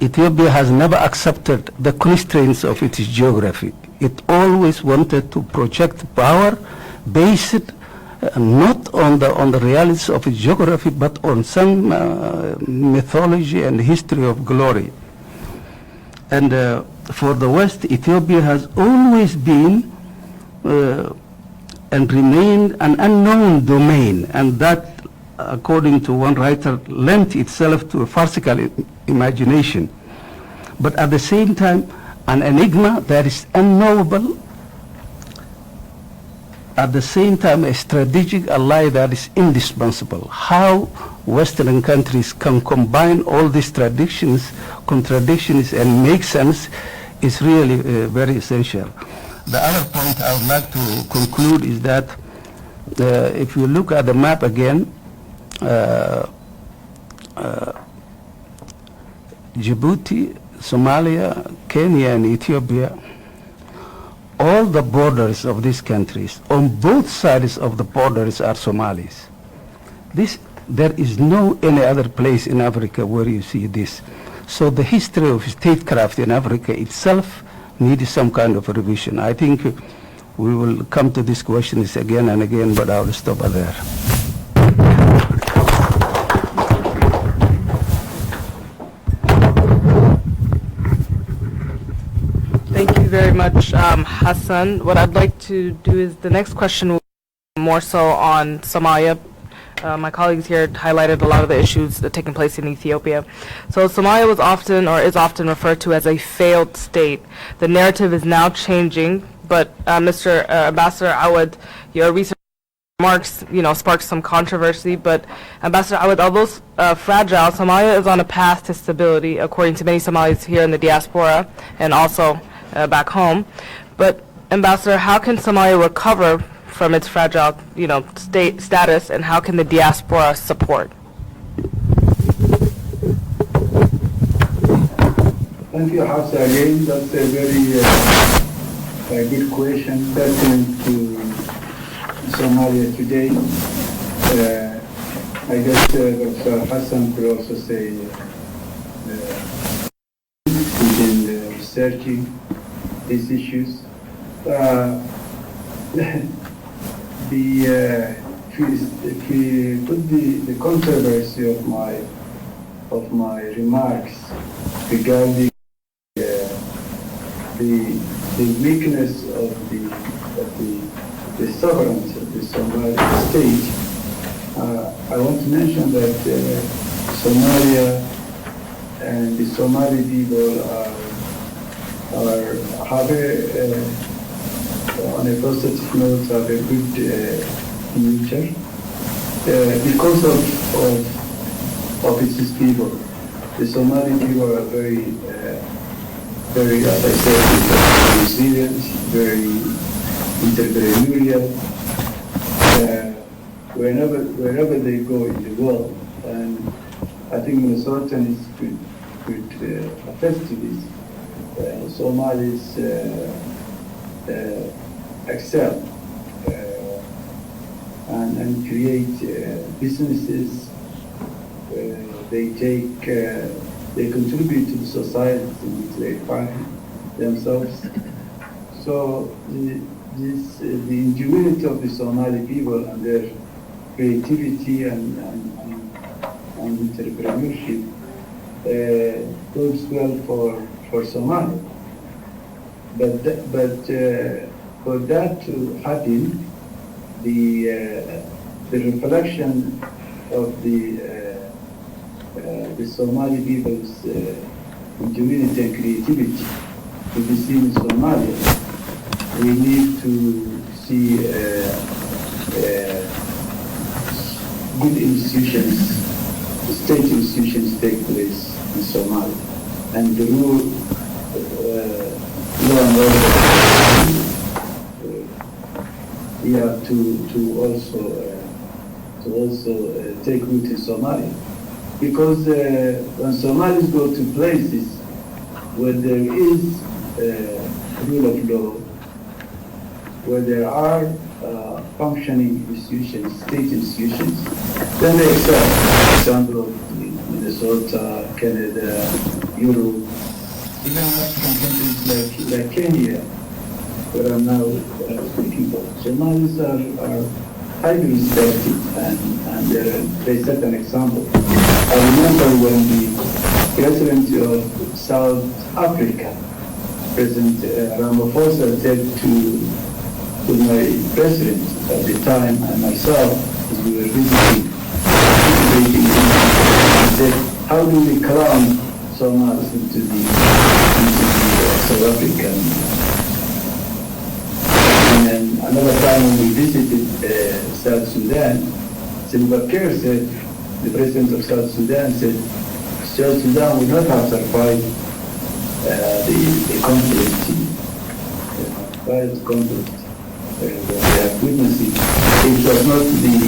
Ethiopia has never accepted the constraints of its geography. It always wanted to project power based not on the realities of its geography, but on some mythology and history of glory. And for the West, Ethiopia has always been and remained an unknown domain, and that, according to one writer, lent itself to a farcical imagination, but at the same time an enigma that is unknowable, at the same time a strategic ally that is indispensable. How Western countries can combine all these contradictions and make sense is really very essential. The other point I would like to conclude is that if you look at the map again, Djibouti, Somalia, Kenya, and Ethiopia, all the borders of these countries, on both sides of the borders are Somalis. There is no any other place in Africa where you see this. So the history of statecraft in Africa itself needs some kind of revision. I think we will come to these questions again and again, but I will stop there. Thank you very much, Hassan. What I'd like to do is the next question will be more so on Somalia. My colleagues here highlighted a lot of the issues that are taking place in Ethiopia. So Somalia was often, or is often, referred to as a failed state. The narrative is now changing, but Mr. Ambassador Awad, your recent remarks, sparked some controversy. But Ambassador Awad, although fragile, Somalia is on a path to stability, according to many Somalis here in the diaspora and also back home. But Ambassador, how can Somalia recover from its fragile, state status, and how can the diaspora support? Thank you, Hafsa. Again, that's a very good question pertinent to Somalia today. I guess Dr. Hassan could also say he's been researching these issues. If we put the controversy of my remarks regarding the weakness of the sovereignty of the Somali state, I want to mention that Somalia and the Somali people have on a positive note, have a good future because of its people. The Somali people are very, as I said, resilient, very entrepreneurial. Wherever they go in the world, and I think Minnesotans could attest to this. Somalis excel and create businesses. They contribute to the society in which they find themselves. So the ingenuity of the Somali people and their creativity and entrepreneurship goes well for Somalia. But for that to happen, the reflection of the Somali people's ingenuity and creativity to be seen in Somalia, we need to see good institutions, state institutions take place in Somalia. and the rule law and order. We have to also take root in Somalia, because when Somalis go to places where there is rule of law, where there are functioning institutions, state institutions, then they excel. For example, Minnesota, Canada, Europe, even African countries like Kenya, where I'm now speaking of. Somalis are highly respected, and they set an example. I remember when the president of South Africa, President Ramaphosa, said to my president at the time and myself, as we were visiting, he said, how do we crown Somalis into the South African? And then another time when we visited South Sudan, Salva Kiir said, the president of South Sudan said, South Sudan would not have survived the conflict, violent conflict we have witnessed. It was not the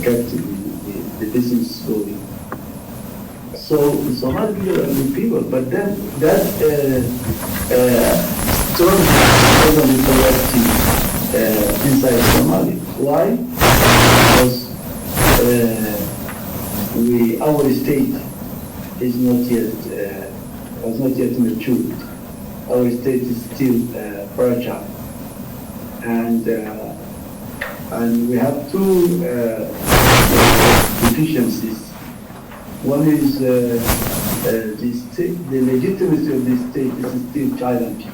kept the business going. So Somali people are good people, but then that strong economic collective inside Somalia. Why? Because our state is not yet has not yet matured. Our state is still fragile, and we have two deficiencies. One is the legitimacy of the state is still challenged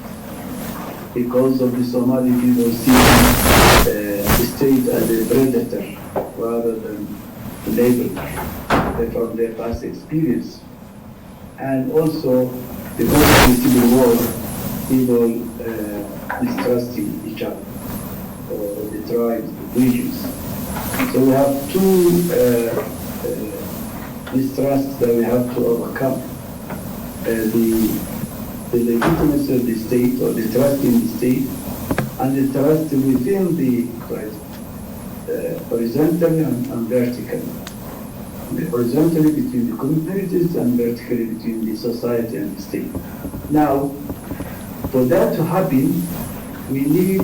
because of the Somali people seeing the state as a predator rather than a neighbor from their past experience. And also, because of the civil war, people distrusting each other, the tribes, the regions. So we have two distrusts that we have to overcome. The legitimacy of the state, or the trust in the state, and the trust within the tribes, horizontally and vertically. Horizontally between the communities and vertically between the society and the state. Now, for that to happen, we need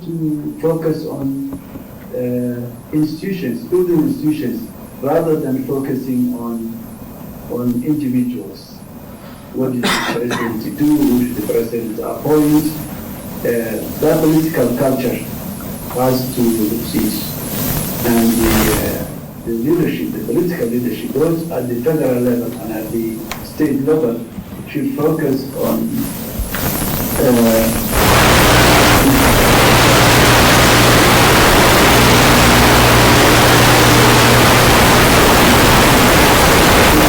to focus on institutions, building institutions, rather than focusing on individuals. What is the president to do? Who should the president appoint? That political culture has to cease, and the leadership, the political leadership, both at the federal level and at the state level, should focus on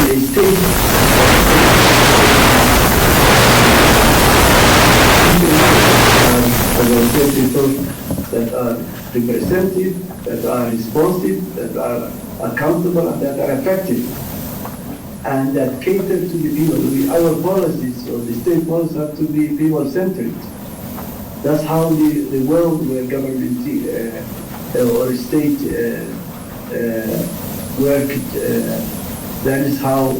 the state people that are representative, that are responsive, that are accountable, and that are effective, and that cater to the people. Our policies or the state policies have to be people-centered. That's how the world where government or state work. That is how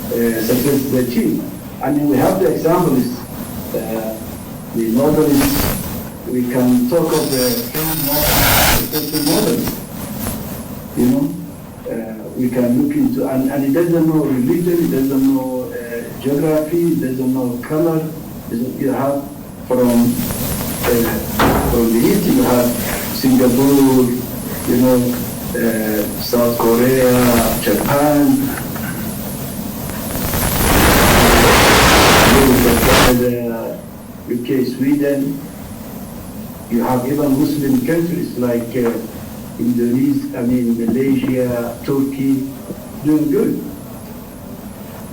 success is achieved. I mean, we have the examples. The novelists, we can talk of the models, you know. We can look into, and it doesn't know religion, it doesn't know geography, it doesn't know color. You have from the east, you have Singapore, you know, South Korea, Japan, Canada, UK, Sweden. You have even Muslim countries like Indonesia, Malaysia, Turkey, doing good.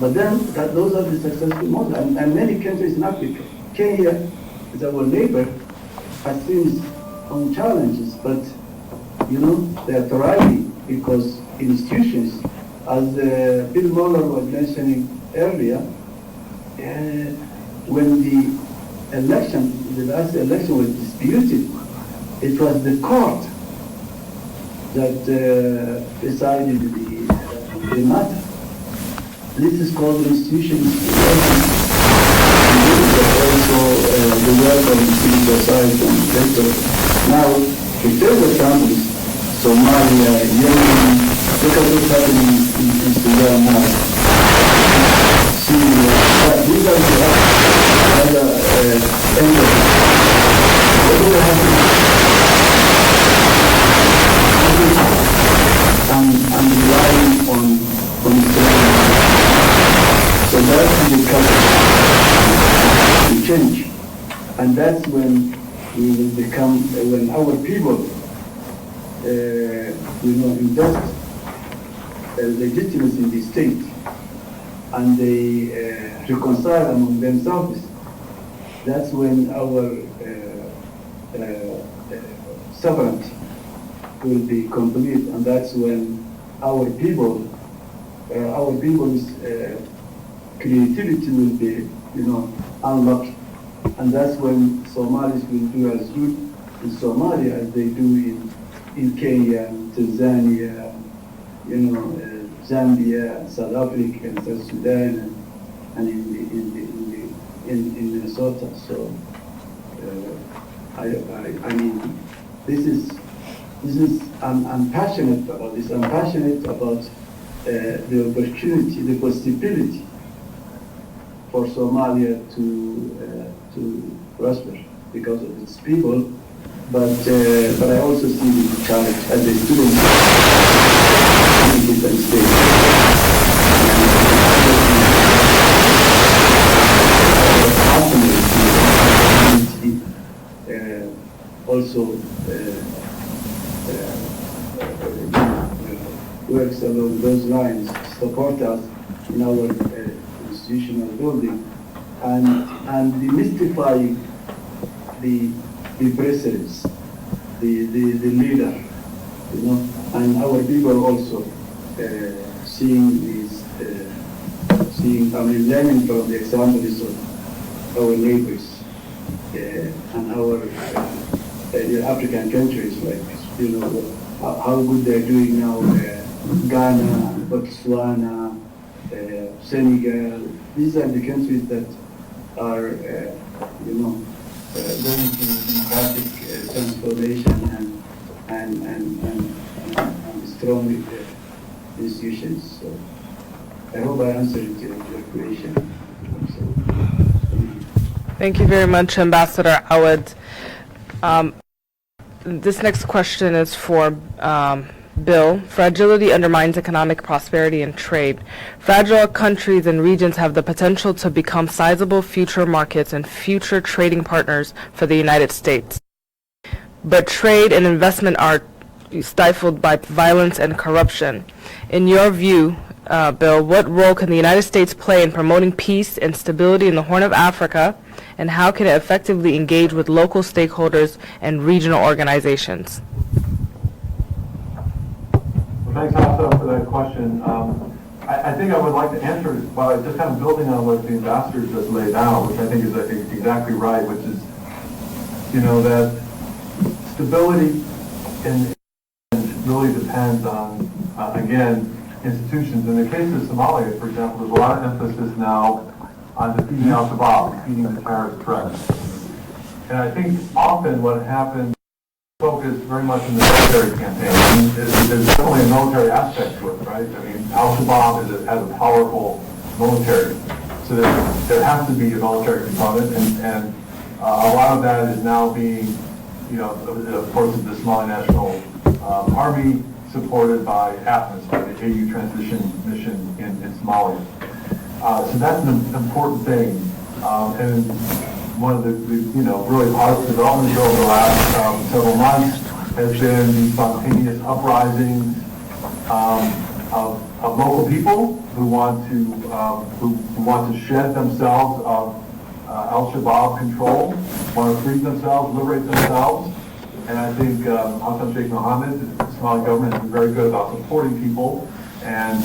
But then those are the successful models, and many countries in Africa. Kenya, as our neighbor, has seen its own challenges, but they're thriving because institutions, as Bill Mueller was mentioning earlier, when the last election was disputed, it was the court that decided the matter. This is called institutions. Also the work of civil society and sector. Now, to take examples, Somalia, Yemen, look at what's happening in Sudan now. Syria, these are the other end of it. What will happen? I'm relying on Israel. So that's the culture to change. And that's when we will become, when our people, invest legitimacy in the state and they reconcile among themselves. That's when our sovereignty will be complete, and that's when our people's creativity will be, unlocked, and that's when Somalis will do as good in Somalia as they do in Kenya, Tanzania, Zambia, South Africa, and South Sudan, and in Minnesota. So I mean, this is I'm passionate about this. I'm passionate about the opportunity, the possibility for Somalia to prosper because of its people. But I also see the challenge as a student and state. Also works along those lines, support us in our institutional building, and demystify the precedents, the leader, and our people also learning from the examples of our neighbors and our African countries, like how good they're doing now. Ghana, Botswana, Senegal. These are the countries that are, going through democratic transformation and strong institutions. So I hope I answered your question. Thank you very much, Ambassador Awad. This next question is for Bill. Fragility undermines economic prosperity and trade. Fragile countries and regions have the potential to become sizable future markets and future trading partners for the United States. But trade and investment are stifled by violence and corruption. In your view, Bill, what role can the United States play in promoting peace and stability in the Horn of Africa, and how can it effectively engage with local stakeholders and regional organizations? Thanks, Hafsa, for that question. I think I would like to answer it by just kind of building on what the ambassador just laid out, which I think is exactly right, which is, that stability really depends on, again, institutions. In the case of Somalia, for example, there's a lot of emphasis now on defeating al-Shabaab, defeating the terrorist threat. And I think often what happens focus very much on the military campaign. I mean, there's definitely a military aspect to it, right? I mean, al-Shabaab has a powerful military, so there has to be a military component, and a lot of that is now being, of course, the Somali National Army, supported by AFMIS, by the AU Transition Mission in Somalia. So that's an important thing, and one of the really positive developments over the last several months has been the spontaneous uprisings of local people who want to shed themselves of al-Shabaab control, want to free themselves, liberate themselves, And I think Hassan Sheikh Mohammed, the Somali government, has been very good about supporting people and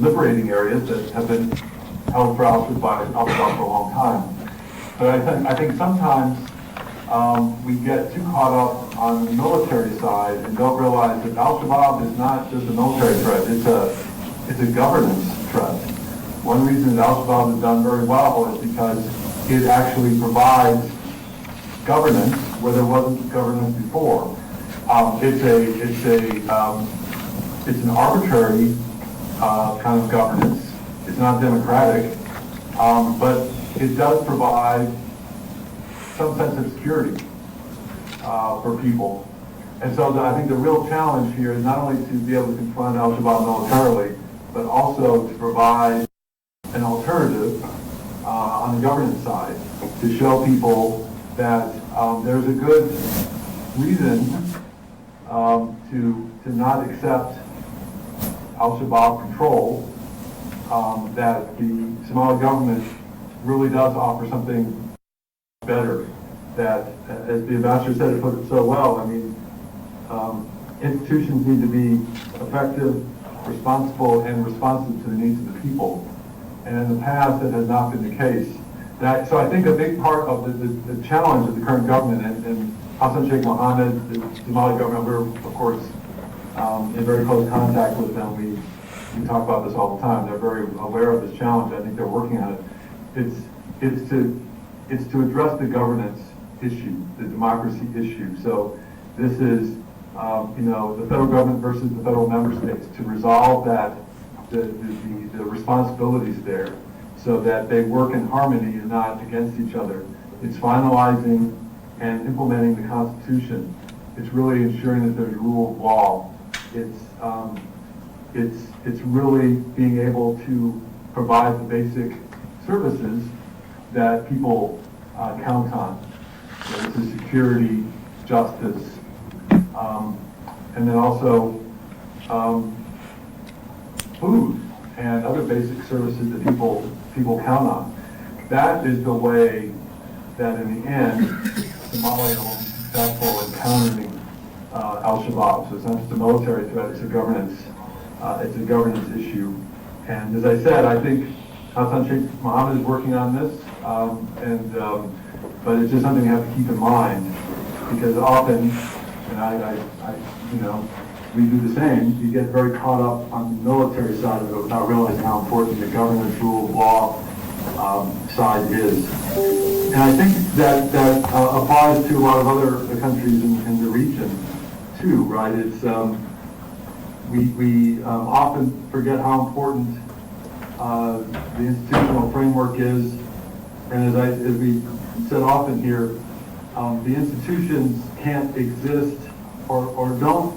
liberating areas that have been held for Al-Shabaab for a long time. But I think sometimes we get too caught up on the military side and don't realize that Al-Shabaab is not just a military threat, it's a governance threat. One reason that Al-Shabaab has done very well is because it actually provides governance where there wasn't governance before. It's an arbitrary kind of governance. It's not democratic, but it does provide some sense of security for people. And so I think the real challenge here is not only to be able to confront Al-Shabaab militarily, but also to provide an alternative on the governance side to show people that there's a good reason to not accept Al-Shabaab control, that the Somali government really does offer something better. That, as the ambassador said, it put it so well, I mean, institutions need to be effective, responsible, and responsive to the needs of the people. And in the past, that has not been the case. So I think a big part of the challenge of the current government, and Hassan Sheikh Mohammed, the Somali government, we're, of course, in very close contact with them. We talk about this all the time. They're very aware of this challenge. I think they're working on it. It's to address the governance issue, the democracy issue. So this is, the federal government versus the federal member states, to resolve that, the responsibilities there, so that they work in harmony and not against each other. It's finalizing and implementing the Constitution. It's really ensuring that there's rule of law. It's really being able to provide the basic services that people count on. So this is security, justice, and then also food and other basic services that people count on. That is the way that in the end, Somalia will be successful in countering Al-Shabaab. So it's not just a military threat, it's a governance issue. And as I said, I think Hassan Sheikh Mohammed is working on this, but it's just something you have to keep in mind, because often, and we do the same, you get very caught up on the military side of it without realizing how important the governance, rule of law side is. And I think that applies to a lot of other countries in the region too, right? It's we often forget how important the institutional framework is, and as we said often here, the institutions can't exist or don't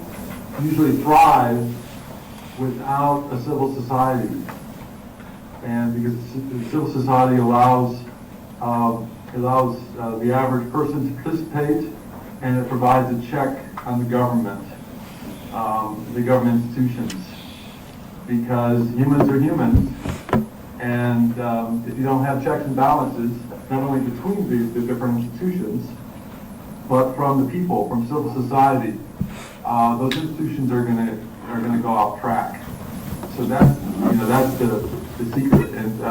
usually thrive without a civil society, and because the civil society allows the average person to participate, and it provides a check on the government institutions, because humans are humans, and if you don't have checks and balances, not only between the different institutions, but from the people, from civil society, those institutions are going to go off track. So that's the secret. And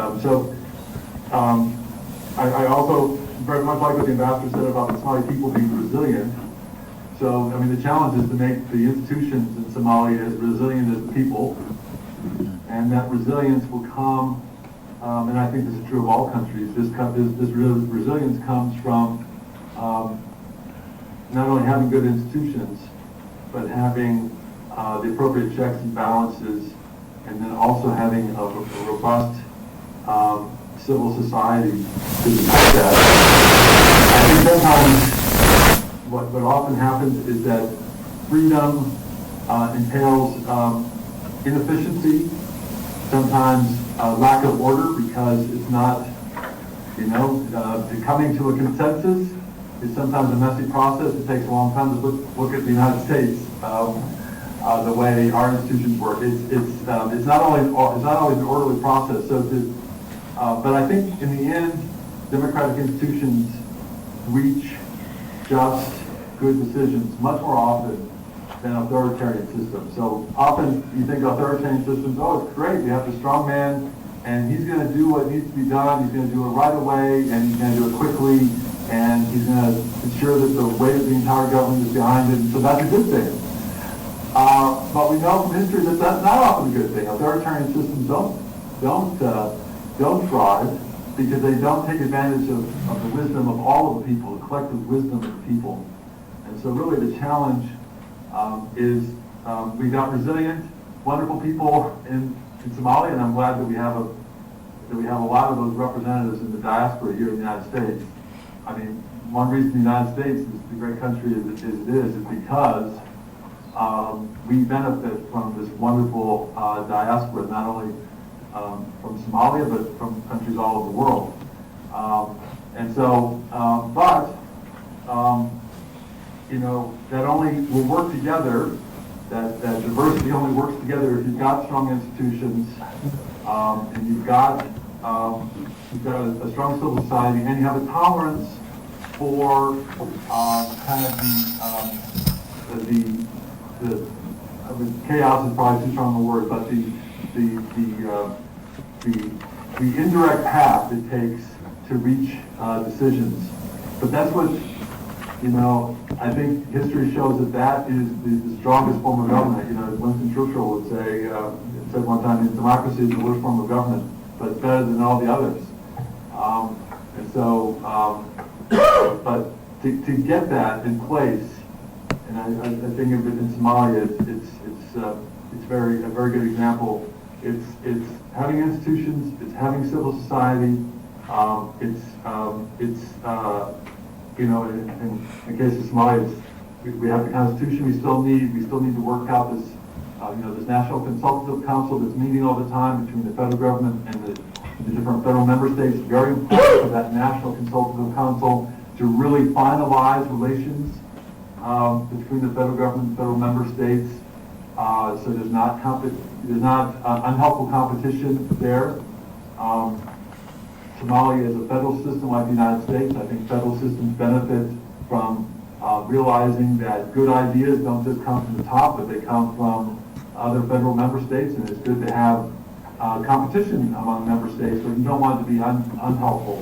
I also very much like what the ambassador said about the Somali people being resilient. So I mean, the challenge is to make the institutions in Somalia as resilient as the people, and that resilience will come. And I think this is true of all countries. This resilience comes from not only having good institutions, but having the appropriate checks and balances, and then also having a robust civil society to support that. I think sometimes what often happens is that freedom entails inefficiency, sometimes lack of order, because it's not, coming to a consensus is sometimes a messy process. It takes a long time to look at the United States, the way our institutions work. It's not always an orderly process. So, but I think in the end, democratic institutions reach just good decisions much more often than authoritarian systems. So often you think authoritarian systems, oh, it's great, we have the strong man, and he's going to do what needs to be done, he's going to do it right away, and he's going to do it quickly, and he's going to ensure that the weight of the entire government is behind it, so that's a good thing. But we know from history that that's not often a good thing. Authoritarian systems don't thrive because they don't take advantage of the wisdom of all of the people, the collective wisdom of the people. And so really the challenge is we've got resilient, wonderful people in Somalia, and I'm glad that we have a lot of those representatives in the diaspora here in the United States. I mean, one reason the United States is the great country as it is because we benefit from this wonderful diaspora, not only from Somalia, but from countries all over the world. And so, you know, that only will work together, that diversity only works together if you've got strong institutions, and you've got a strong civil society, and you have a tolerance for kind of the chaos is probably too strong a word, but the indirect path it takes to reach decisions. But that's what, you know, I think history shows that is the strongest form of government. You know, Winston Churchill would say, said one time, democracy is the worst form of government, but it's better than all the others. And so, but to get that in place, and I think of it in Somalia, it's a very good example. It's having institutions, it's having civil society, you know, in the case of Somalia, we have the Constitution. We still need to work out this, you know, this National Consultative Council that's meeting all the time between the federal government and the different federal member states. Very important for that National Consultative Council to really finalize relations between the federal government and federal member states, so there's not unhelpful competition there. Somalia is a federal system like the United States. I think federal systems benefit from realizing that good ideas don't just come from the top, but they come from other federal member states, and it's good to have competition among member states, but you don't want it to be unhelpful.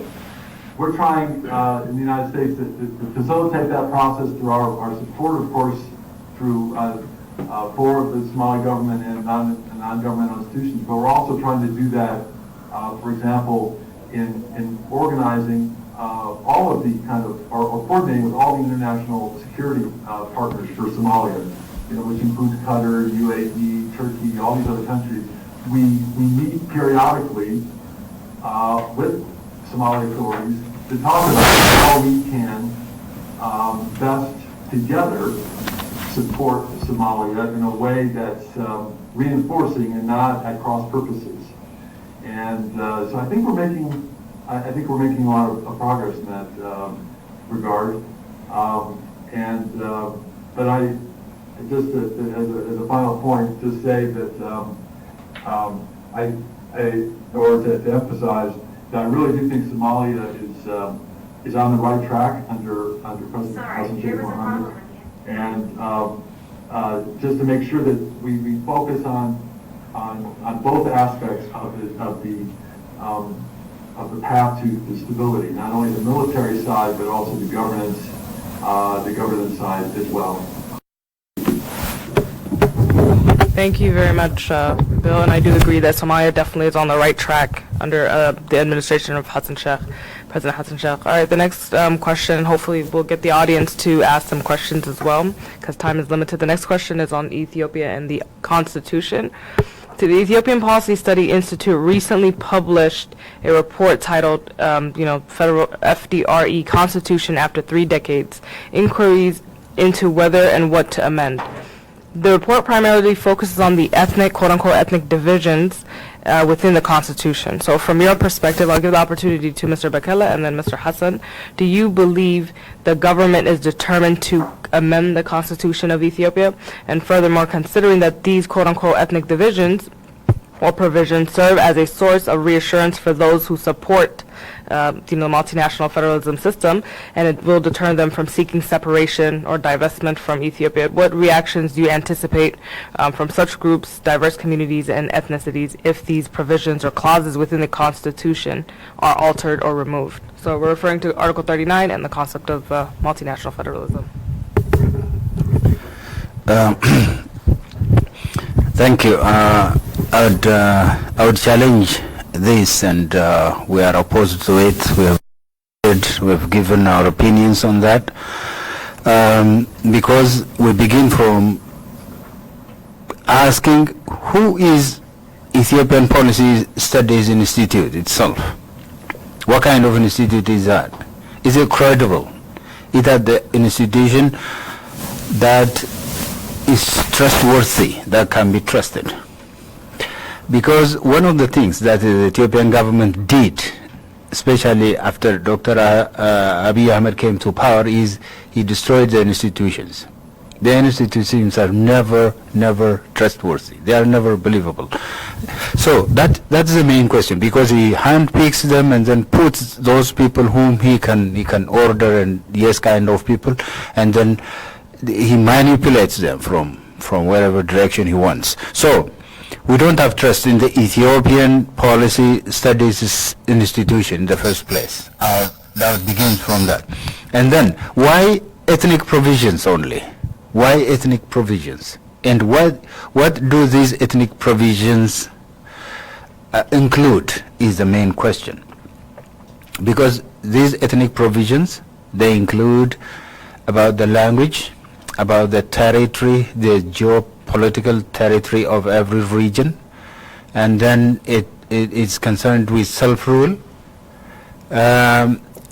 We're trying in the United States to facilitate that process through our support, of course, through for the Somali government and non-governmental institutions, but we're also trying to do that, for example, in organizing all of the kind of, or coordinating with all the international security partners for Somalia, you know, which includes Qatar, UAE, Turkey, all these other countries. We meet periodically with Somali authorities to talk about how we can best together support Somalia in a way that's reinforcing and not at cross purposes. And so I think we're making a lot of progress in that regard. But I just as a final point, just say that to emphasize that I really do think Somalia is on the right track under President Hassan Sheikh Mohamud, and just to make sure that we focus on both aspects of the path to stability, not only the military side but also the governance side as well. Thank you very much, Bill, and I do agree that Somalia definitely is on the right track under the administration of President Hassan Sheikh. All right, the next question, hopefully we'll get the audience to ask some questions as well, because time is limited. The next question is on Ethiopia and the Constitution. So the Ethiopian Policy Study Institute recently published a report titled, Federal FDRE Constitution After 3 Decades, Inquiries into Whether and What to Amend. The report primarily focuses on the ethnic, quote-unquote, ethnic divisions within the Constitution. So from your perspective, I'll give the opportunity to Mr. Bakela and then Mr. Hassan. Do you believe the government is determined to amend the Constitution of Ethiopia? And furthermore, considering that these, quote-unquote, ethnic divisions or provisions serve as a source of reassurance for those who support the multinational federalism system, and it will deter them from seeking separation or divestment from Ethiopia. What reactions do you anticipate from such groups, diverse communities, and ethnicities if these provisions or clauses within the Constitution are altered or removed? So we're referring to Article 39 and the concept of multinational federalism. Thank you. I would challenge this, and we are opposed to it. We have given our opinions on that, because we begin from asking who is Ethiopian Policy Studies Institute itself. What kind of institute is that? Is it credible? Is that the institution that is trustworthy, that can be trusted? Because one of the things that the Ethiopian government did, especially after Dr. Abiy Ahmed came to power, is he destroyed the institutions. The institutions are never trustworthy. They are never believable. So that's the main question, because he handpicks them and then puts those people whom he can order, and yes, kind of people, and then he manipulates them from wherever direction he wants. So we don't have trust in the Ethiopian Policy Studies Institution in the first place. That begins from that. And then, why ethnic provisions only? Why ethnic provisions? And what do these ethnic provisions include is the main question. Because these ethnic provisions, they include about the language, about the territory, the geopolitical territory of every region, and then it is concerned with self-rule.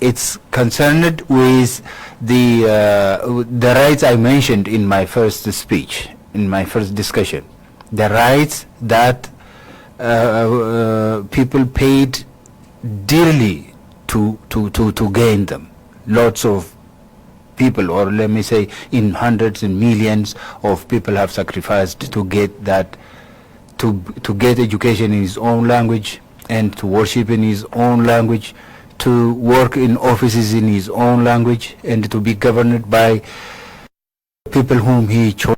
It's concerned with the rights I mentioned in my first speech, in my first discussion, the rights that people paid dearly to gain them. Lots of people, or let me say in hundreds and millions of people, have sacrificed to get that, to get education in his own language, and to worship in his own language, to work in offices in his own language, and to be governed by people whom he chose,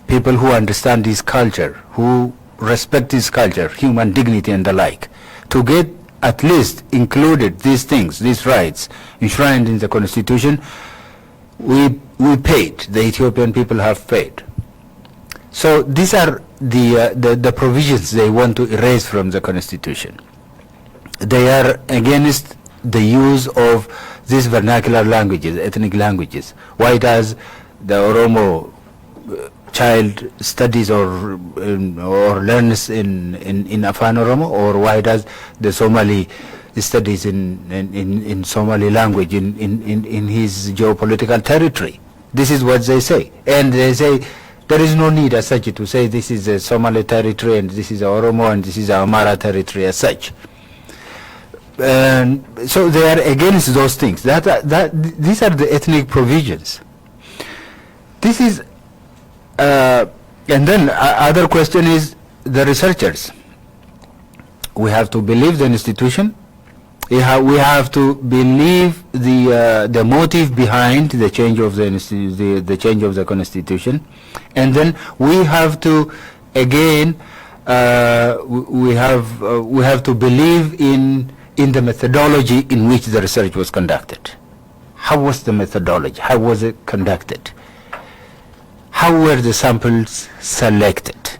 people who understand his culture, who respect his culture, human dignity and the like. To get at least included these things, these rights enshrined in the Constitution, we paid, the Ethiopian people have paid. So these are the provisions they want to erase from the Constitution. They are against the use of these vernacular languages, ethnic languages. Why does the Oromo child studies or learns in Afan Oromo, or why does the Somali studies in Somali language in his geopolitical territory? This is what they say, and they say there is no need as such to say this is a Somali territory and this is a Oromo and this is a Amara territory as such. And so they are against those things. These are the ethnic provisions. This is and then other question is the researchers. We have to believe the institution. We have to believe the motive behind the change of the change of the Constitution, and then we have to again we have to believe in the methodology in which the research was conducted. How was the methodology? How was it conducted? How were the samples selected?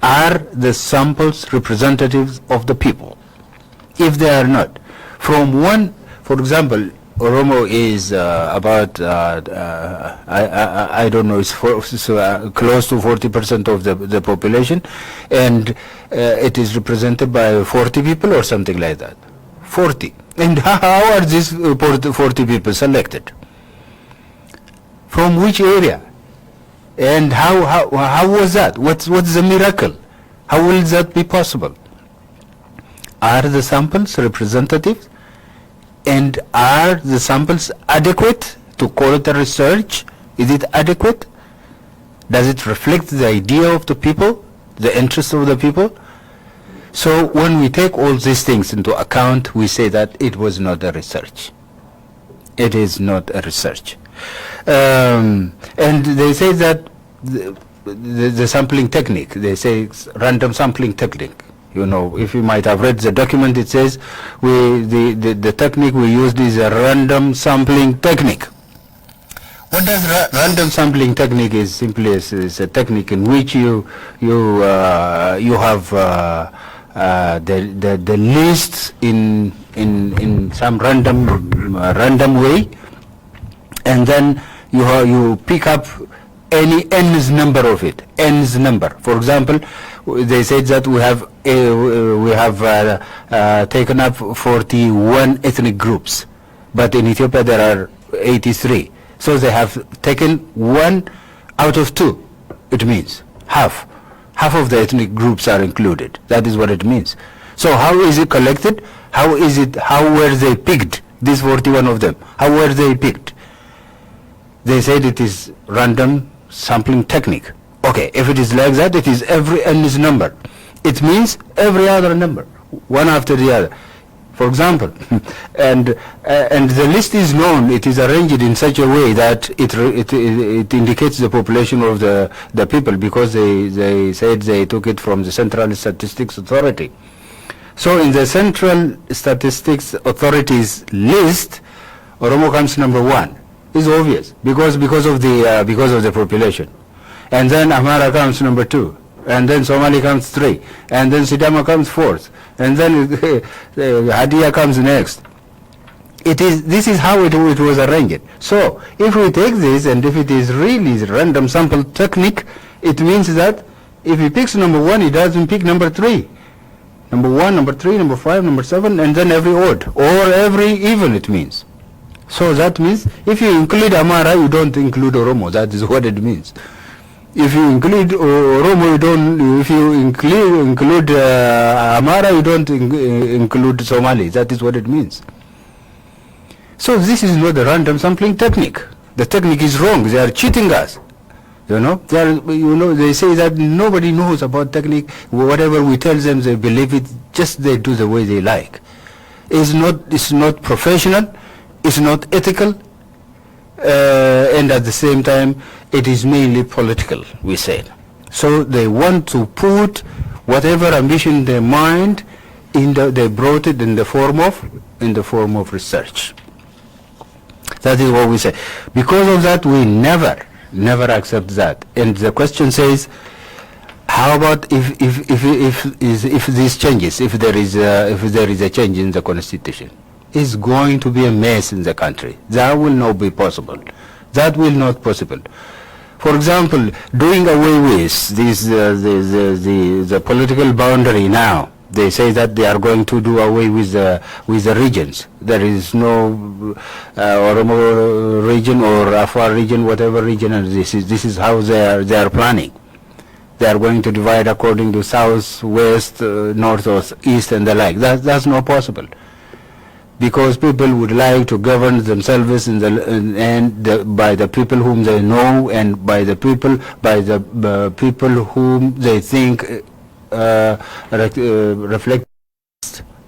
Are the samples representatives of the people? If they are not, from one, for example, Oromo is about I don't know, it's close to 40% of the population, and it is represented by 40 people or something like that. 40. And how are these 40 people selected? From which area? And how was that? What's the miracle? How will that be possible? Are the samples representative? And are the samples adequate to call it a research? Is it adequate? Does it reflect the idea of the people? the interests of the people. So when we take all these things into account, we say that it was not a research. It is not a research. And they say that the sampling technique, they say it's random sampling technique. You know, if you might have read the document, it says the technique we used is a random sampling technique. What does random sampling technique is? Simply is a technique in which you have the lists in some random way, and then you pick up any n's number of it, n's number. For example, they said that we have taken up 41 ethnic groups, but in Ethiopia there are 83. So they have taken 1 out of 2. It means half of the ethnic groups are included. That is what it means. So how is it collected? How were they picked? These 41 of them. How were they picked? They said it is random sampling technique. Okay, if it is like that, it is every n's number. It means every other number, one after the other. For example, and the list is known. It is arranged in such a way that it indicates the population of the people, because they said they took it from the Central Statistics Authority. So in the Central Statistics Authority's list, Oromo comes number 1. It's obvious because of the population, and then Amhara comes number 2, and then Somali comes 3, and then Sidama comes 4th, and then Hadia comes next. This is how it was arranged. So if we take this, and if it is really random sample technique, it means that if he picks number 1, he doesn't pick number 3. Number 1, number 3, number 5, number 7, and then every odd or every even, it means. So that means if you include Amara, you don't include Oromo. That is what it means. If you include Oromo, you don't. If you include Amara, you don't include Somali. That is what it means. So this is not the random sampling technique. The technique is wrong. They are cheating us. You know, they say that nobody knows about technique. Whatever we tell them, they believe it. Just they do the way they like. It's not professional. It's not ethical, and at the same time, it is mainly political, we said. So they want to put whatever ambition in their mind, they brought it in the form of research. That is what we say. Because of that, we never accept that. And the question says, how about if this changes, if there is a change in the constitution? Is going to be a mess in the country. That will not be possible. That will not possible. For example, doing away with the political boundary now. They say that they are going to do away with the regions. There is no Oromo region or Afar region, whatever region, and this is how they are planning. They are going to divide according to south, west, north, or east, and the like. That's not possible. Because people would like to govern themselves by the people whom they know, and by the people whom they think reflect.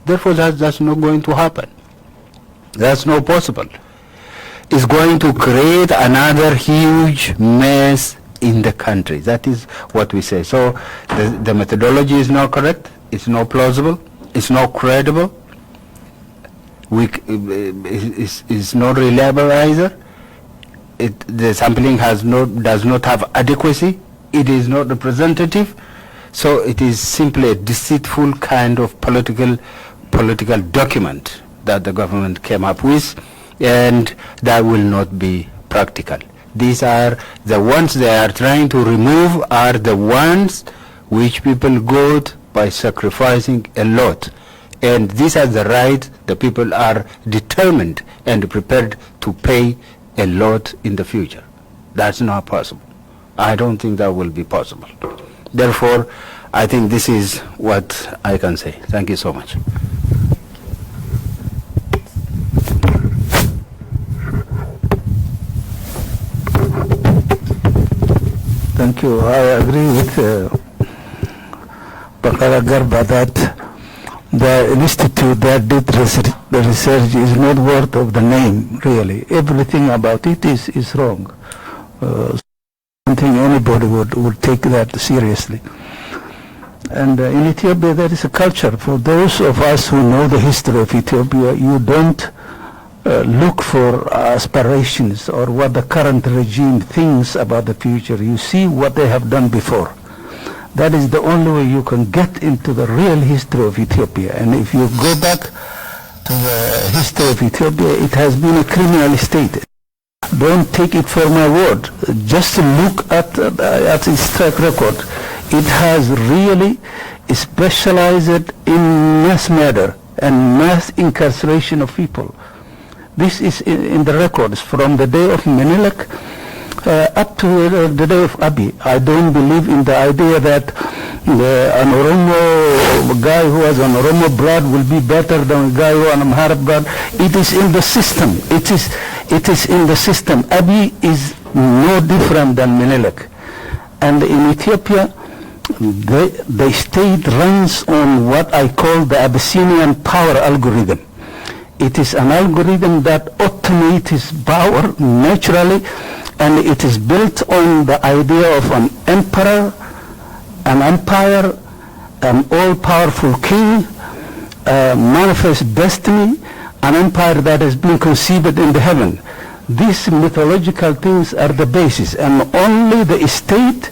Therefore, that's not going to happen. That's not possible. It's going to create another huge mess in the country. That is what we say. So the methodology is not correct. It's not plausible. It's not credible. Is not reliable either. The sampling does not have adequacy. It is not representative. So it is simply a deceitful kind of political document that the government came up with, and that will not be practical. These are the ones they are trying to remove, are the ones which people got by sacrificing a lot. And these are the right the people are determined and prepared to pay a lot in the future. That's not possible. I don't think that will be possible. Therefore, I think this is what I can say. Thank you so much. Thank you. I agree with Garba that the institute that did the research is not worth of the name, really. Everything about it is wrong. I don't think anybody would take that seriously. And in Ethiopia there is a culture. For those of us who know the history of Ethiopia, you don't look for aspirations or what the current regime thinks about the future. You see what they have done before. That is the only way you can get into the real history of Ethiopia. And if you go back to the history of Ethiopia, it has been a criminal state. Don't take it for my word. Just look at its track record. It has really specialized in mass murder and mass incarceration of people. This is in the records from the day of Menelik up to the day of Abiy. I don't believe in the idea that an Oromo guy who has an Oromo blood will be better than a guy who has an Amhara blood. It is in the system. It is in the system. Abiy is no different than Menelik. And in Ethiopia, the state runs on what I call the Abyssinian power algorithm. It is an algorithm that automates power naturally, and it is built on the idea of an emperor, an empire, an all-powerful king, manifest destiny, an empire that has been conceived in the heaven. These mythological things are the basis, and only the state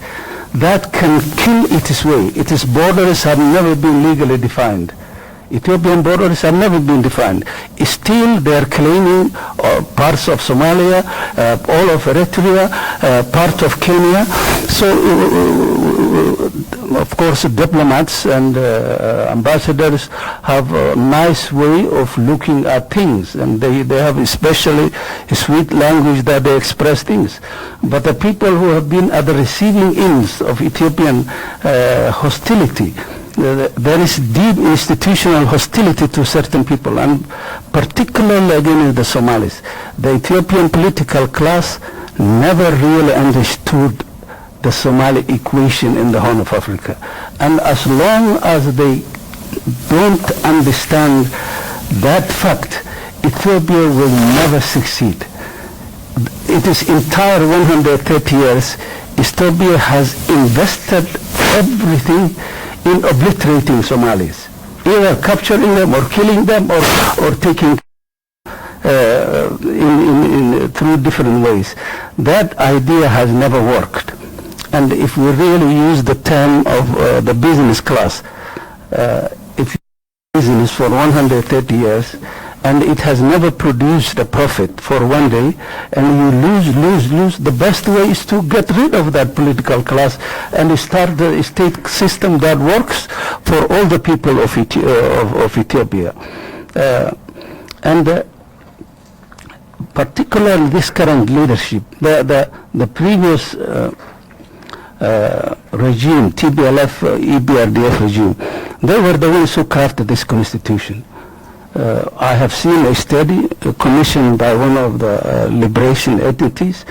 that can kill its way. Its borders have never been legally defined. Ethiopian borders have never been defined. Still, they are claiming parts of Somalia, all of Eritrea, part of Kenya. So, of course, diplomats and ambassadors have a nice way of looking at things, and they have especially a sweet language that they express things. But the people who have been at the receiving ends of Ethiopian hostility, there is deep institutional hostility to certain people, and particularly against the Somalis. The Ethiopian political class never really understood the Somali equation in the Horn of Africa. And as long as they don't understand that fact, Ethiopia will never succeed. It is entire 130 years, Ethiopia has invested everything in obliterating Somalis, either capturing them or killing them or taking through different ways. That idea has never worked. And if we really use the term of the business class, if you business for 130 years and it has never produced a profit for one day, and you lose, the best way is to get rid of that political class and start the state system that works for all the people of Ethiopia. And particularly this current leadership, the previous regime, TPLF, EBRDF regime, they were the ones who crafted this constitution. I have seen a study commissioned by one of the liberation entities,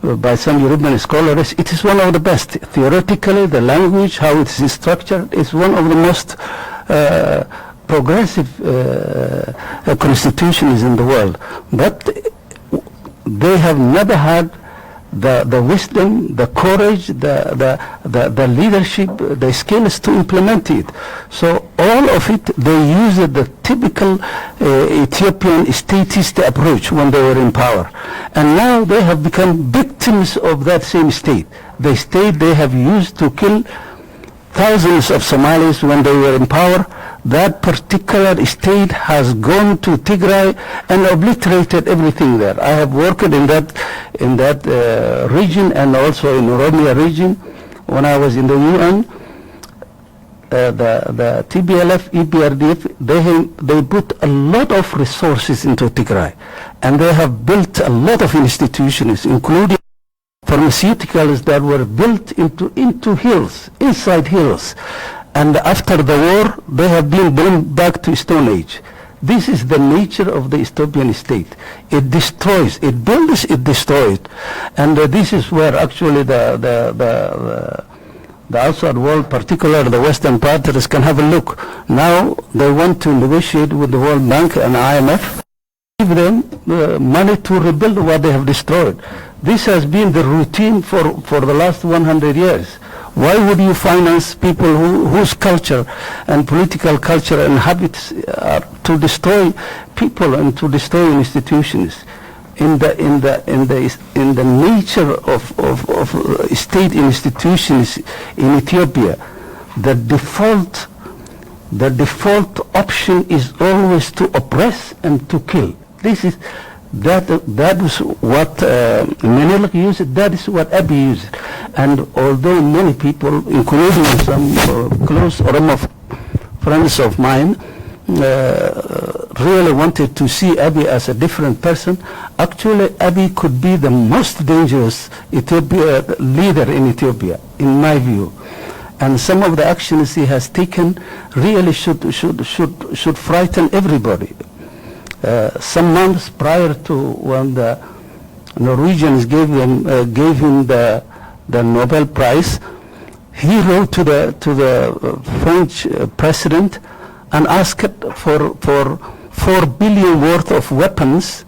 by some European scholars. It is one of the best. Theoretically, the language, how it is structured, is one of the most progressive constitutions in the world. But they have never had the wisdom, the courage, the leadership, the skills to implement it. So all of it, they used the typical Ethiopian statist approach when they were in power. And now they have become victims of that same state. The state they have used to kill thousands of Somalis when they were in power, that particular state has gone to Tigray and obliterated everything there. I have worked in that region and also in Oromia region when I was in the UN. The TPLF, EBRDF, they put a lot of resources into Tigray, and they have built a lot of institutions, including pharmaceuticals that were built into hills, inside hills. And after the war, they have been brought back to Stone Age. This is the nature of the Ethiopian state. It destroys, it builds, it destroys. And this is where actually the the outside world, particularly the Western partners, can have a look. Now they want to negotiate with the World Bank and IMF, give them money to rebuild what they have destroyed. This has been the routine for the last 100 years. Why would you finance people whose culture and political culture and habits are to destroy people and to destroy institutions? In the nature of state institutions in Ethiopia, the default option is always to oppress and to kill. That is what Menelik used. That is what Abiy used. And although many people, including some close Oromo friends of mine, really wanted to see Abiy as a different person, actually Abiy could be the most dangerous leader in Ethiopia, in my view. And some of the actions he has taken really should frighten everybody. Some months prior to when the Norwegians gave him the Nobel Prize, he wrote to the French president and asked for 4 billion worth of weapons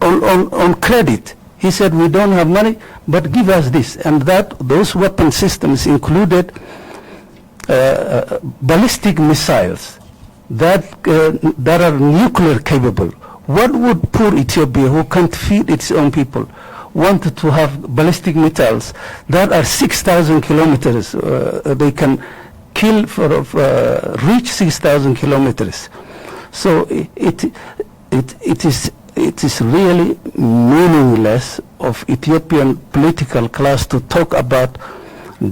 on credit. He said, we don't have money, but give us this. And those weapon systems included ballistic missiles that are nuclear capable. What would poor Ethiopia, who can't feed its own people, want to have ballistic missiles that are 6,000 kilometers? They can kill reach 6,000 kilometers. So it is really meaningless of Ethiopian political class to talk about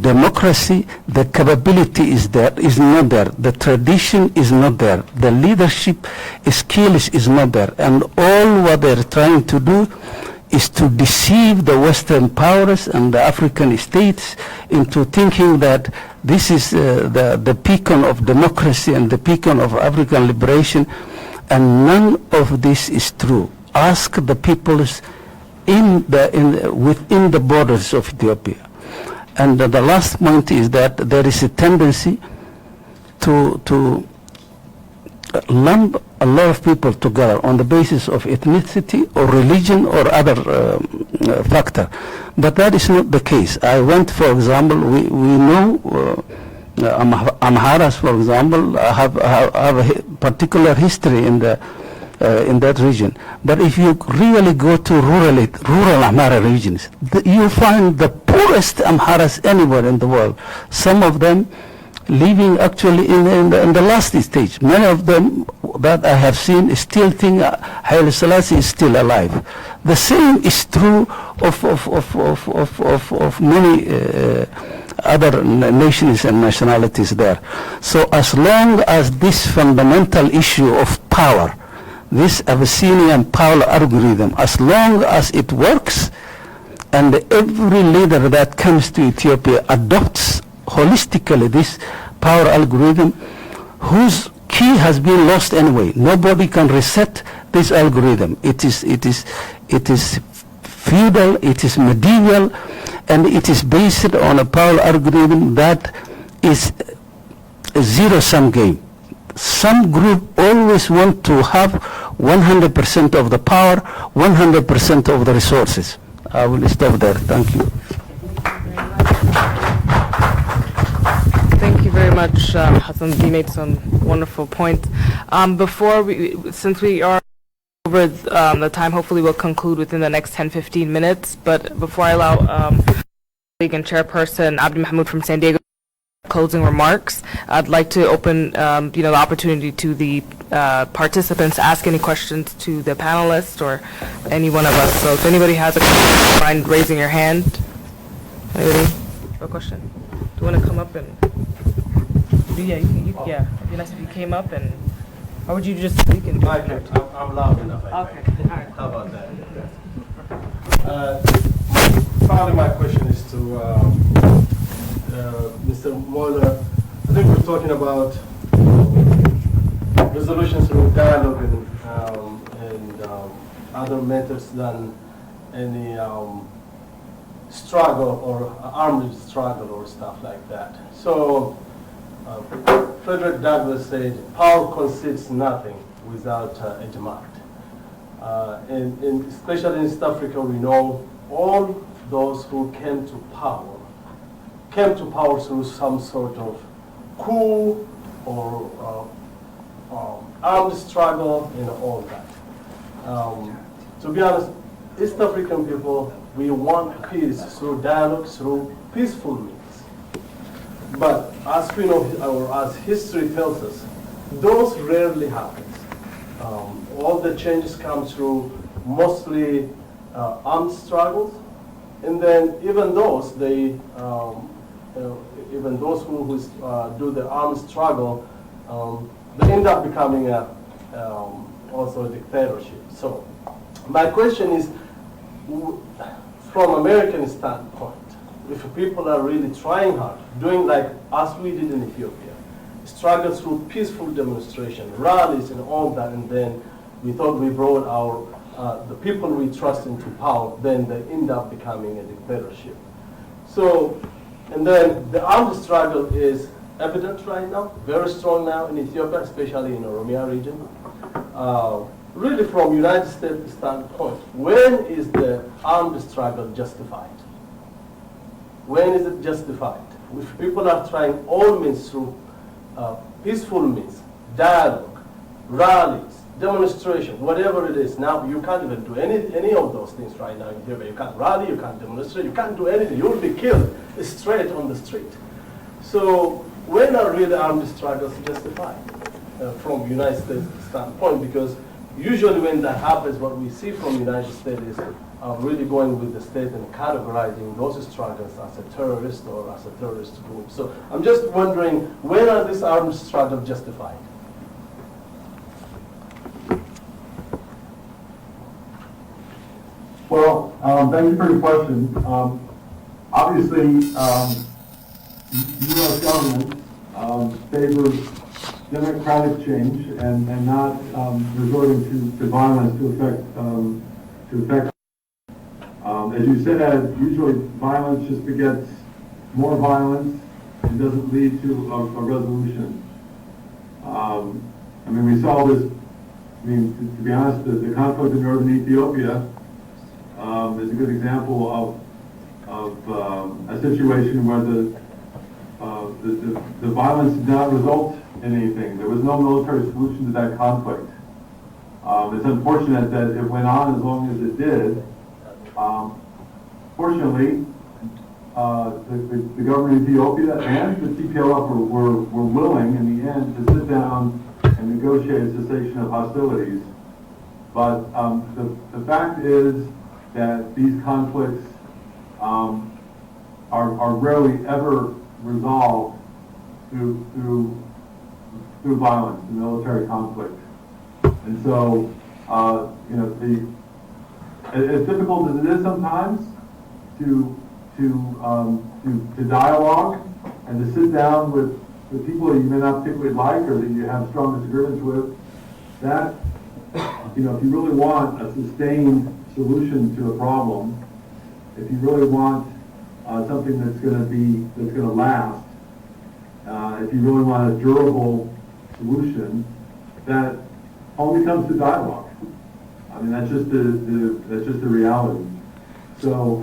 democracy. The capability is not there. The tradition is not there. The leadership skills is not there. And all what they're trying to do is to deceive the Western powers and the African states into thinking that this is the beacon of democracy and the beacon of African liberation, and none of this is true. Ask the peoples within the borders of Ethiopia. And the last point is that there is a tendency to lump a lot of people together on the basis of ethnicity or religion or other factor. But that is not the case. I went, for example, we know Amharas, for example, have a particular history in that region. But if you really go to rural Amhara regions, you find the poorest Amharas anywhere in the world. Some of them living actually in the last stage. Many of them that I have seen still think Haile Selassie is still alive. The same is true of many other nations and nationalities there. So as long as this fundamental issue of power, this Abyssinian power algorithm, as long as it works, and every leader that comes to Ethiopia adopts holistically this power algorithm, whose key has been lost anyway. Nobody can reset this algorithm. It is feudal, it is medieval, and it is based on a power algorithm that is a zero-sum game. Some group always want to have 100% of the power, 100% of the resources. I will stop there. Thank you. Thank you very much, Hassan. You made some wonderful points. Since we are over the time, hopefully we'll conclude within the next 10-15 minutes. But before I allow colleague and chairperson Abdi Mahmoud from San Diego closing remarks, I'd like to open the opportunity to the participants to ask any questions to the panelists or any one of us. So if anybody has a question, mind raising your hand. Anybody have a question? Do you want to come up and? Yeah, yeah. It'd be nice if you came up and, or would you just speak and do it? I'm loud enough. Okay, all right. How about that? Part of my question is to Mr. Moller. I think we're talking about resolutions through dialogue and other methods than any struggle or armed struggle or stuff like that. So Frederick Douglass said, power concedes nothing without a demand. And especially in East Africa, we know all those who came to power through some sort of coup or armed struggle and all that. To be honest, East African people, we want peace through dialogue, through peaceful means. But as we know, or as history tells us, those rarely happen. All the changes come through mostly armed struggles, and then even those who do the armed struggle, they end up becoming also a dictatorship. So my question is, from American standpoint, if people are really trying hard, doing like as we did in Ethiopia, struggle through peaceful demonstration, rallies and all that, and then we thought we brought our the people we trust into power, then they end up becoming a dictatorship. So, and then the armed struggle is evident right now, very strong now in Ethiopia, especially in the Oromia region. Really from United States standpoint, when is the armed struggle justified? When is it justified? If people are trying all means through peaceful means, dialogue, rallies, demonstration, whatever it is. Now you can't even do any of those things right now in Ethiopia. You can't rally, you can't demonstrate, you can't do anything. You will be killed straight on the street. So when are really armed struggles justified from United States standpoint? Because usually when that happens, what we see from United States is really going with the state and categorizing those struggles as a terrorist or as a terrorist group. So I'm just wondering, when are these armed struggles justified? Well, thank you for your question. Obviously, the U.S. government favors democratic change and not resorting to violence to affect. As you said, usually violence just begets more violence and doesn't lead to a resolution. I mean, we saw this. I mean, to be honest, the conflict in northern Ethiopia is a good example of a situation where the violence did not result in anything. There was no military solution to that conflict. It's unfortunate that it went on as long as it did. Fortunately, the government of Ethiopia and the TPLF were willing in the end to sit down and negotiate a cessation of hostilities. But the fact is that these conflicts are rarely ever resolved through violence, through military conflict. And so, as difficult as it is sometimes to dialogue and to sit down with people that you may not particularly like or that you have strong disagreements with, that, if you really want a sustained solution to a problem, if you really want something that's going to last, if you really want a durable solution, that only comes to dialogue. I mean, that's just the reality. So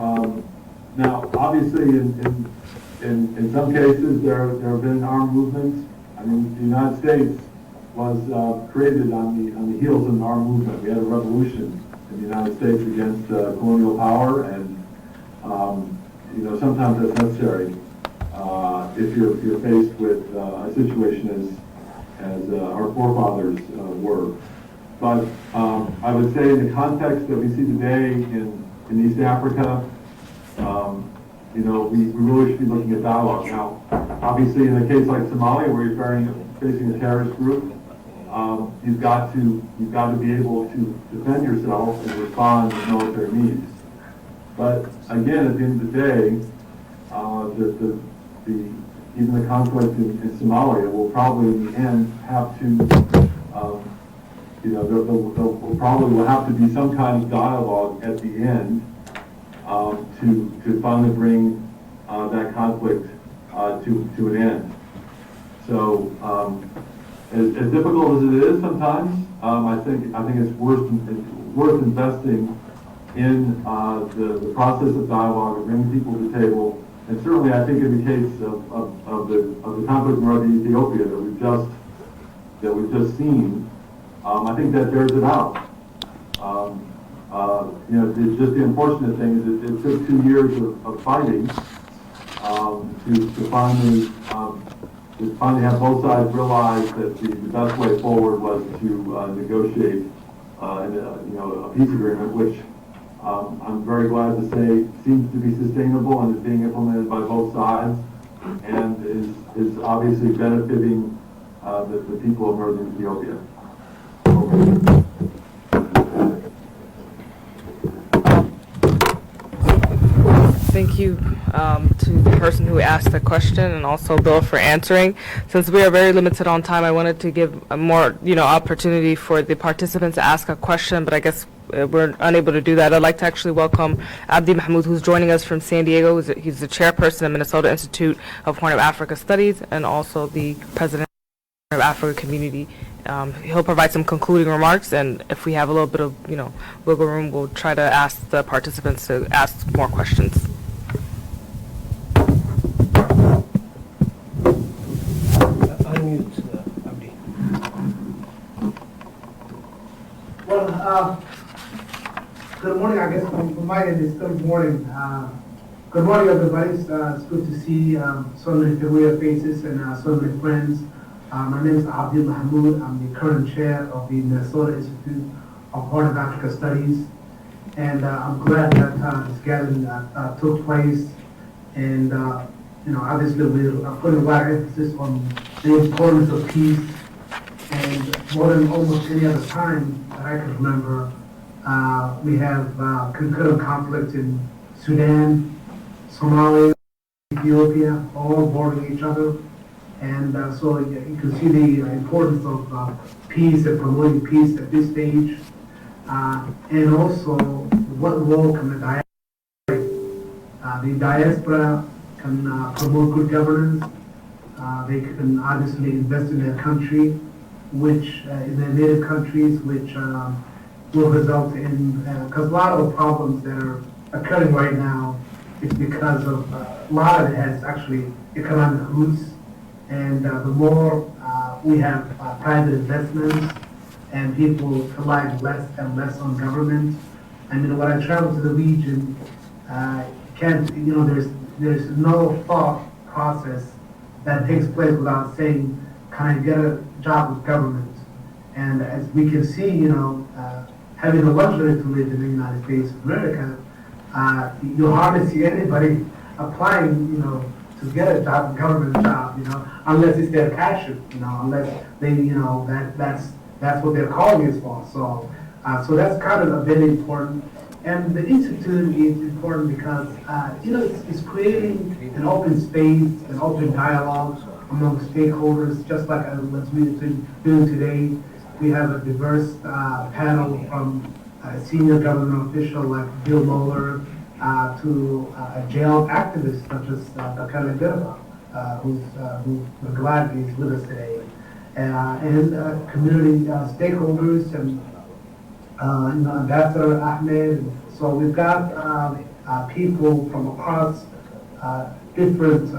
now, obviously, in some cases, there have been armed movements. I mean, the United States was created on the heels of an armed movement. We had a revolution in the United States against colonial power, and sometimes that's necessary if you're faced with a situation as our forefathers were. But I would say in the context that we see today in East Africa, we really should be looking at dialogue. Now, obviously, in a case like Somalia, where you're facing a terrorist group, you've got to be able to defend yourself and respond with military means. But again, at the end of the day, even the conflict in Somalia will probably in the end have to, there probably will have to be some kind of dialogue at the end to finally bring that conflict to an end. So as difficult as it is sometimes, I think it's worth investing in the process of dialogue and bringing people to the table. And certainly, I think in the case of the conflict in northern Ethiopia that we've just seen, I think that bears it out. It's just the unfortunate thing is it took 2 years of fighting to finally have both sides realize that the best way forward was to negotiate a peace agreement, which I'm very glad to say seems to be sustainable and is being implemented by both sides and is obviously benefiting the people of northern Ethiopia. Thank you to the person who asked the question and also Bill for answering. Since we are very limited on time, I wanted to give a more opportunity for the participants to ask a question, but I guess we're unable to do that. I'd like to actually welcome Abdi Mahmoud, who's joining us from San Diego. He's the chairperson of Minnesota Institute of Horn of Africa Studies and also the president of Africa Community. He'll provide some concluding remarks, and if we have a little bit of wiggle room, we'll try to ask the participants to ask more questions. Abdi. Well, good morning. I guess from my end it's good morning. Good morning, everybody. It's good to see so many familiar faces and so many friends. My name is Abdi Mahmoud. I'm the current chair of the Minnesota Institute of Horn of Africa Studies, and I'm glad that this gathering took place. And obviously we're putting a lot of emphasis on the importance of peace. And more than almost any other time that I can remember, we have concurrent conflicts in Sudan, Somalia, Ethiopia, all bordering each other. And so you can see the importance of peace and promoting peace at this stage. And also, what role can the diaspora play? The diaspora can promote good governance. They can obviously invest in their country, which in their native countries, which will result in, because a lot of the problems that are occurring right now is because of, a lot of it has actually economic roots. And the more we have private investments and people rely less and less on government. I mean, when I travel to the region, there's no thought process that takes place without saying, can I get a job with government? And as we can see, having the luxury to live in the United States of America, you hardly see anybody applying, to get a job, a government job, unless it's their passion, unless they, that's what their calling is for. So that's kind of very important. And the Institute is important because, it's creating an open space, an open dialogue among stakeholders, just like what we're doing today. We have a diverse panel from a senior government official like Bill Moeller, to a jailed activist such as Bakale Birba, we're glad he's with us today, and community stakeholders and Ambassador Ahmed. So we've got people from across different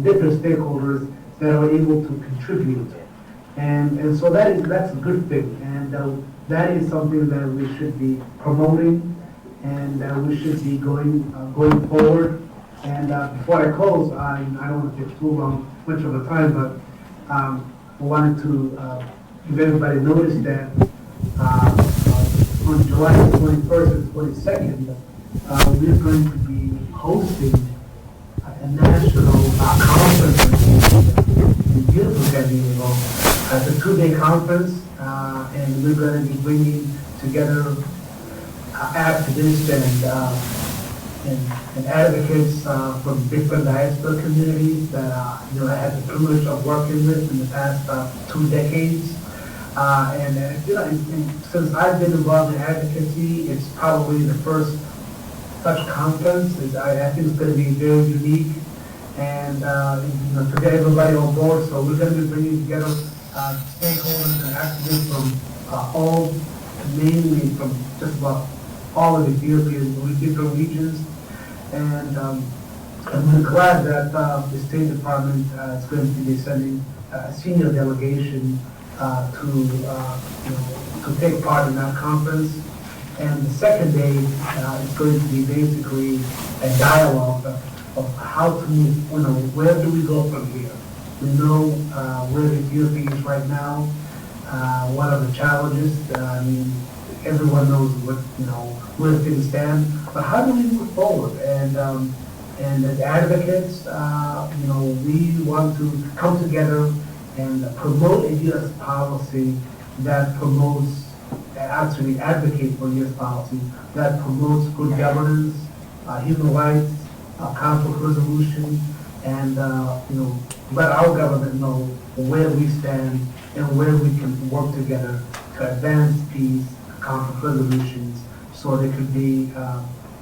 different stakeholders that are able to contribute, and so that's a good thing, and that is something that we should be promoting. And we should be going forward. And before I close, I don't want to take much of the time, but I wanted to give everybody notice that on July 21st and 22nd, we're going to be hosting a national conference in beautiful San Diego. It's a 2-day conference, and we're going to be bringing together activists and advocates from different diaspora communities that I had the privilege of working with in the past 2 decades. Since I've been involved in advocacy, it's probably the first such conference. I think it's going to be very unique, and to get everybody on board. So we're going to be bringing together stakeholders and activists from all, mainly from just about all of Ethiopia's different regions, and I'm glad that the State Department is going to be sending a senior delegation to take part in that conference. And the second day is going to be basically a dialogue of how to move, where do we go from here? We know where Ethiopia is right now, what are the challenges. Everyone knows where things stand, but how do we move forward? And as advocates, we want to come together and promote a U.S. policy that promotes, actually advocate for U.S. policy that promotes good governance, human rights, conflict resolution, and let our government know where we stand and where we can work together to advance peace, conflict resolutions, so there could be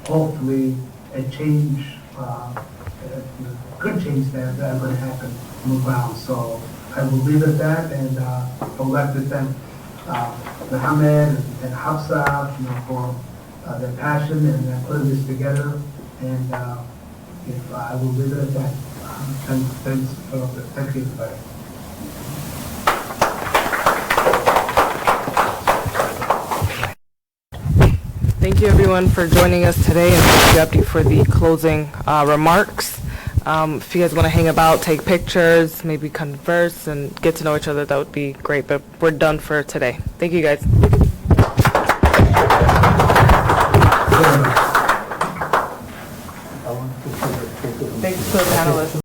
hopefully a change, good change that are going to happen on the ground. So I will leave it at that, and I would like to thank Mohammed and Hafsa, for their passion and putting this together. And if I will leave it at that. Thank you, everybody. Thank you, everyone, for joining us today, and thank you, Abdi, for the closing remarks. If you guys want to hang about, take pictures, maybe converse, and get to know each other, that would be great. But we're done for today. Thank you, guys. Thanks to the panelists.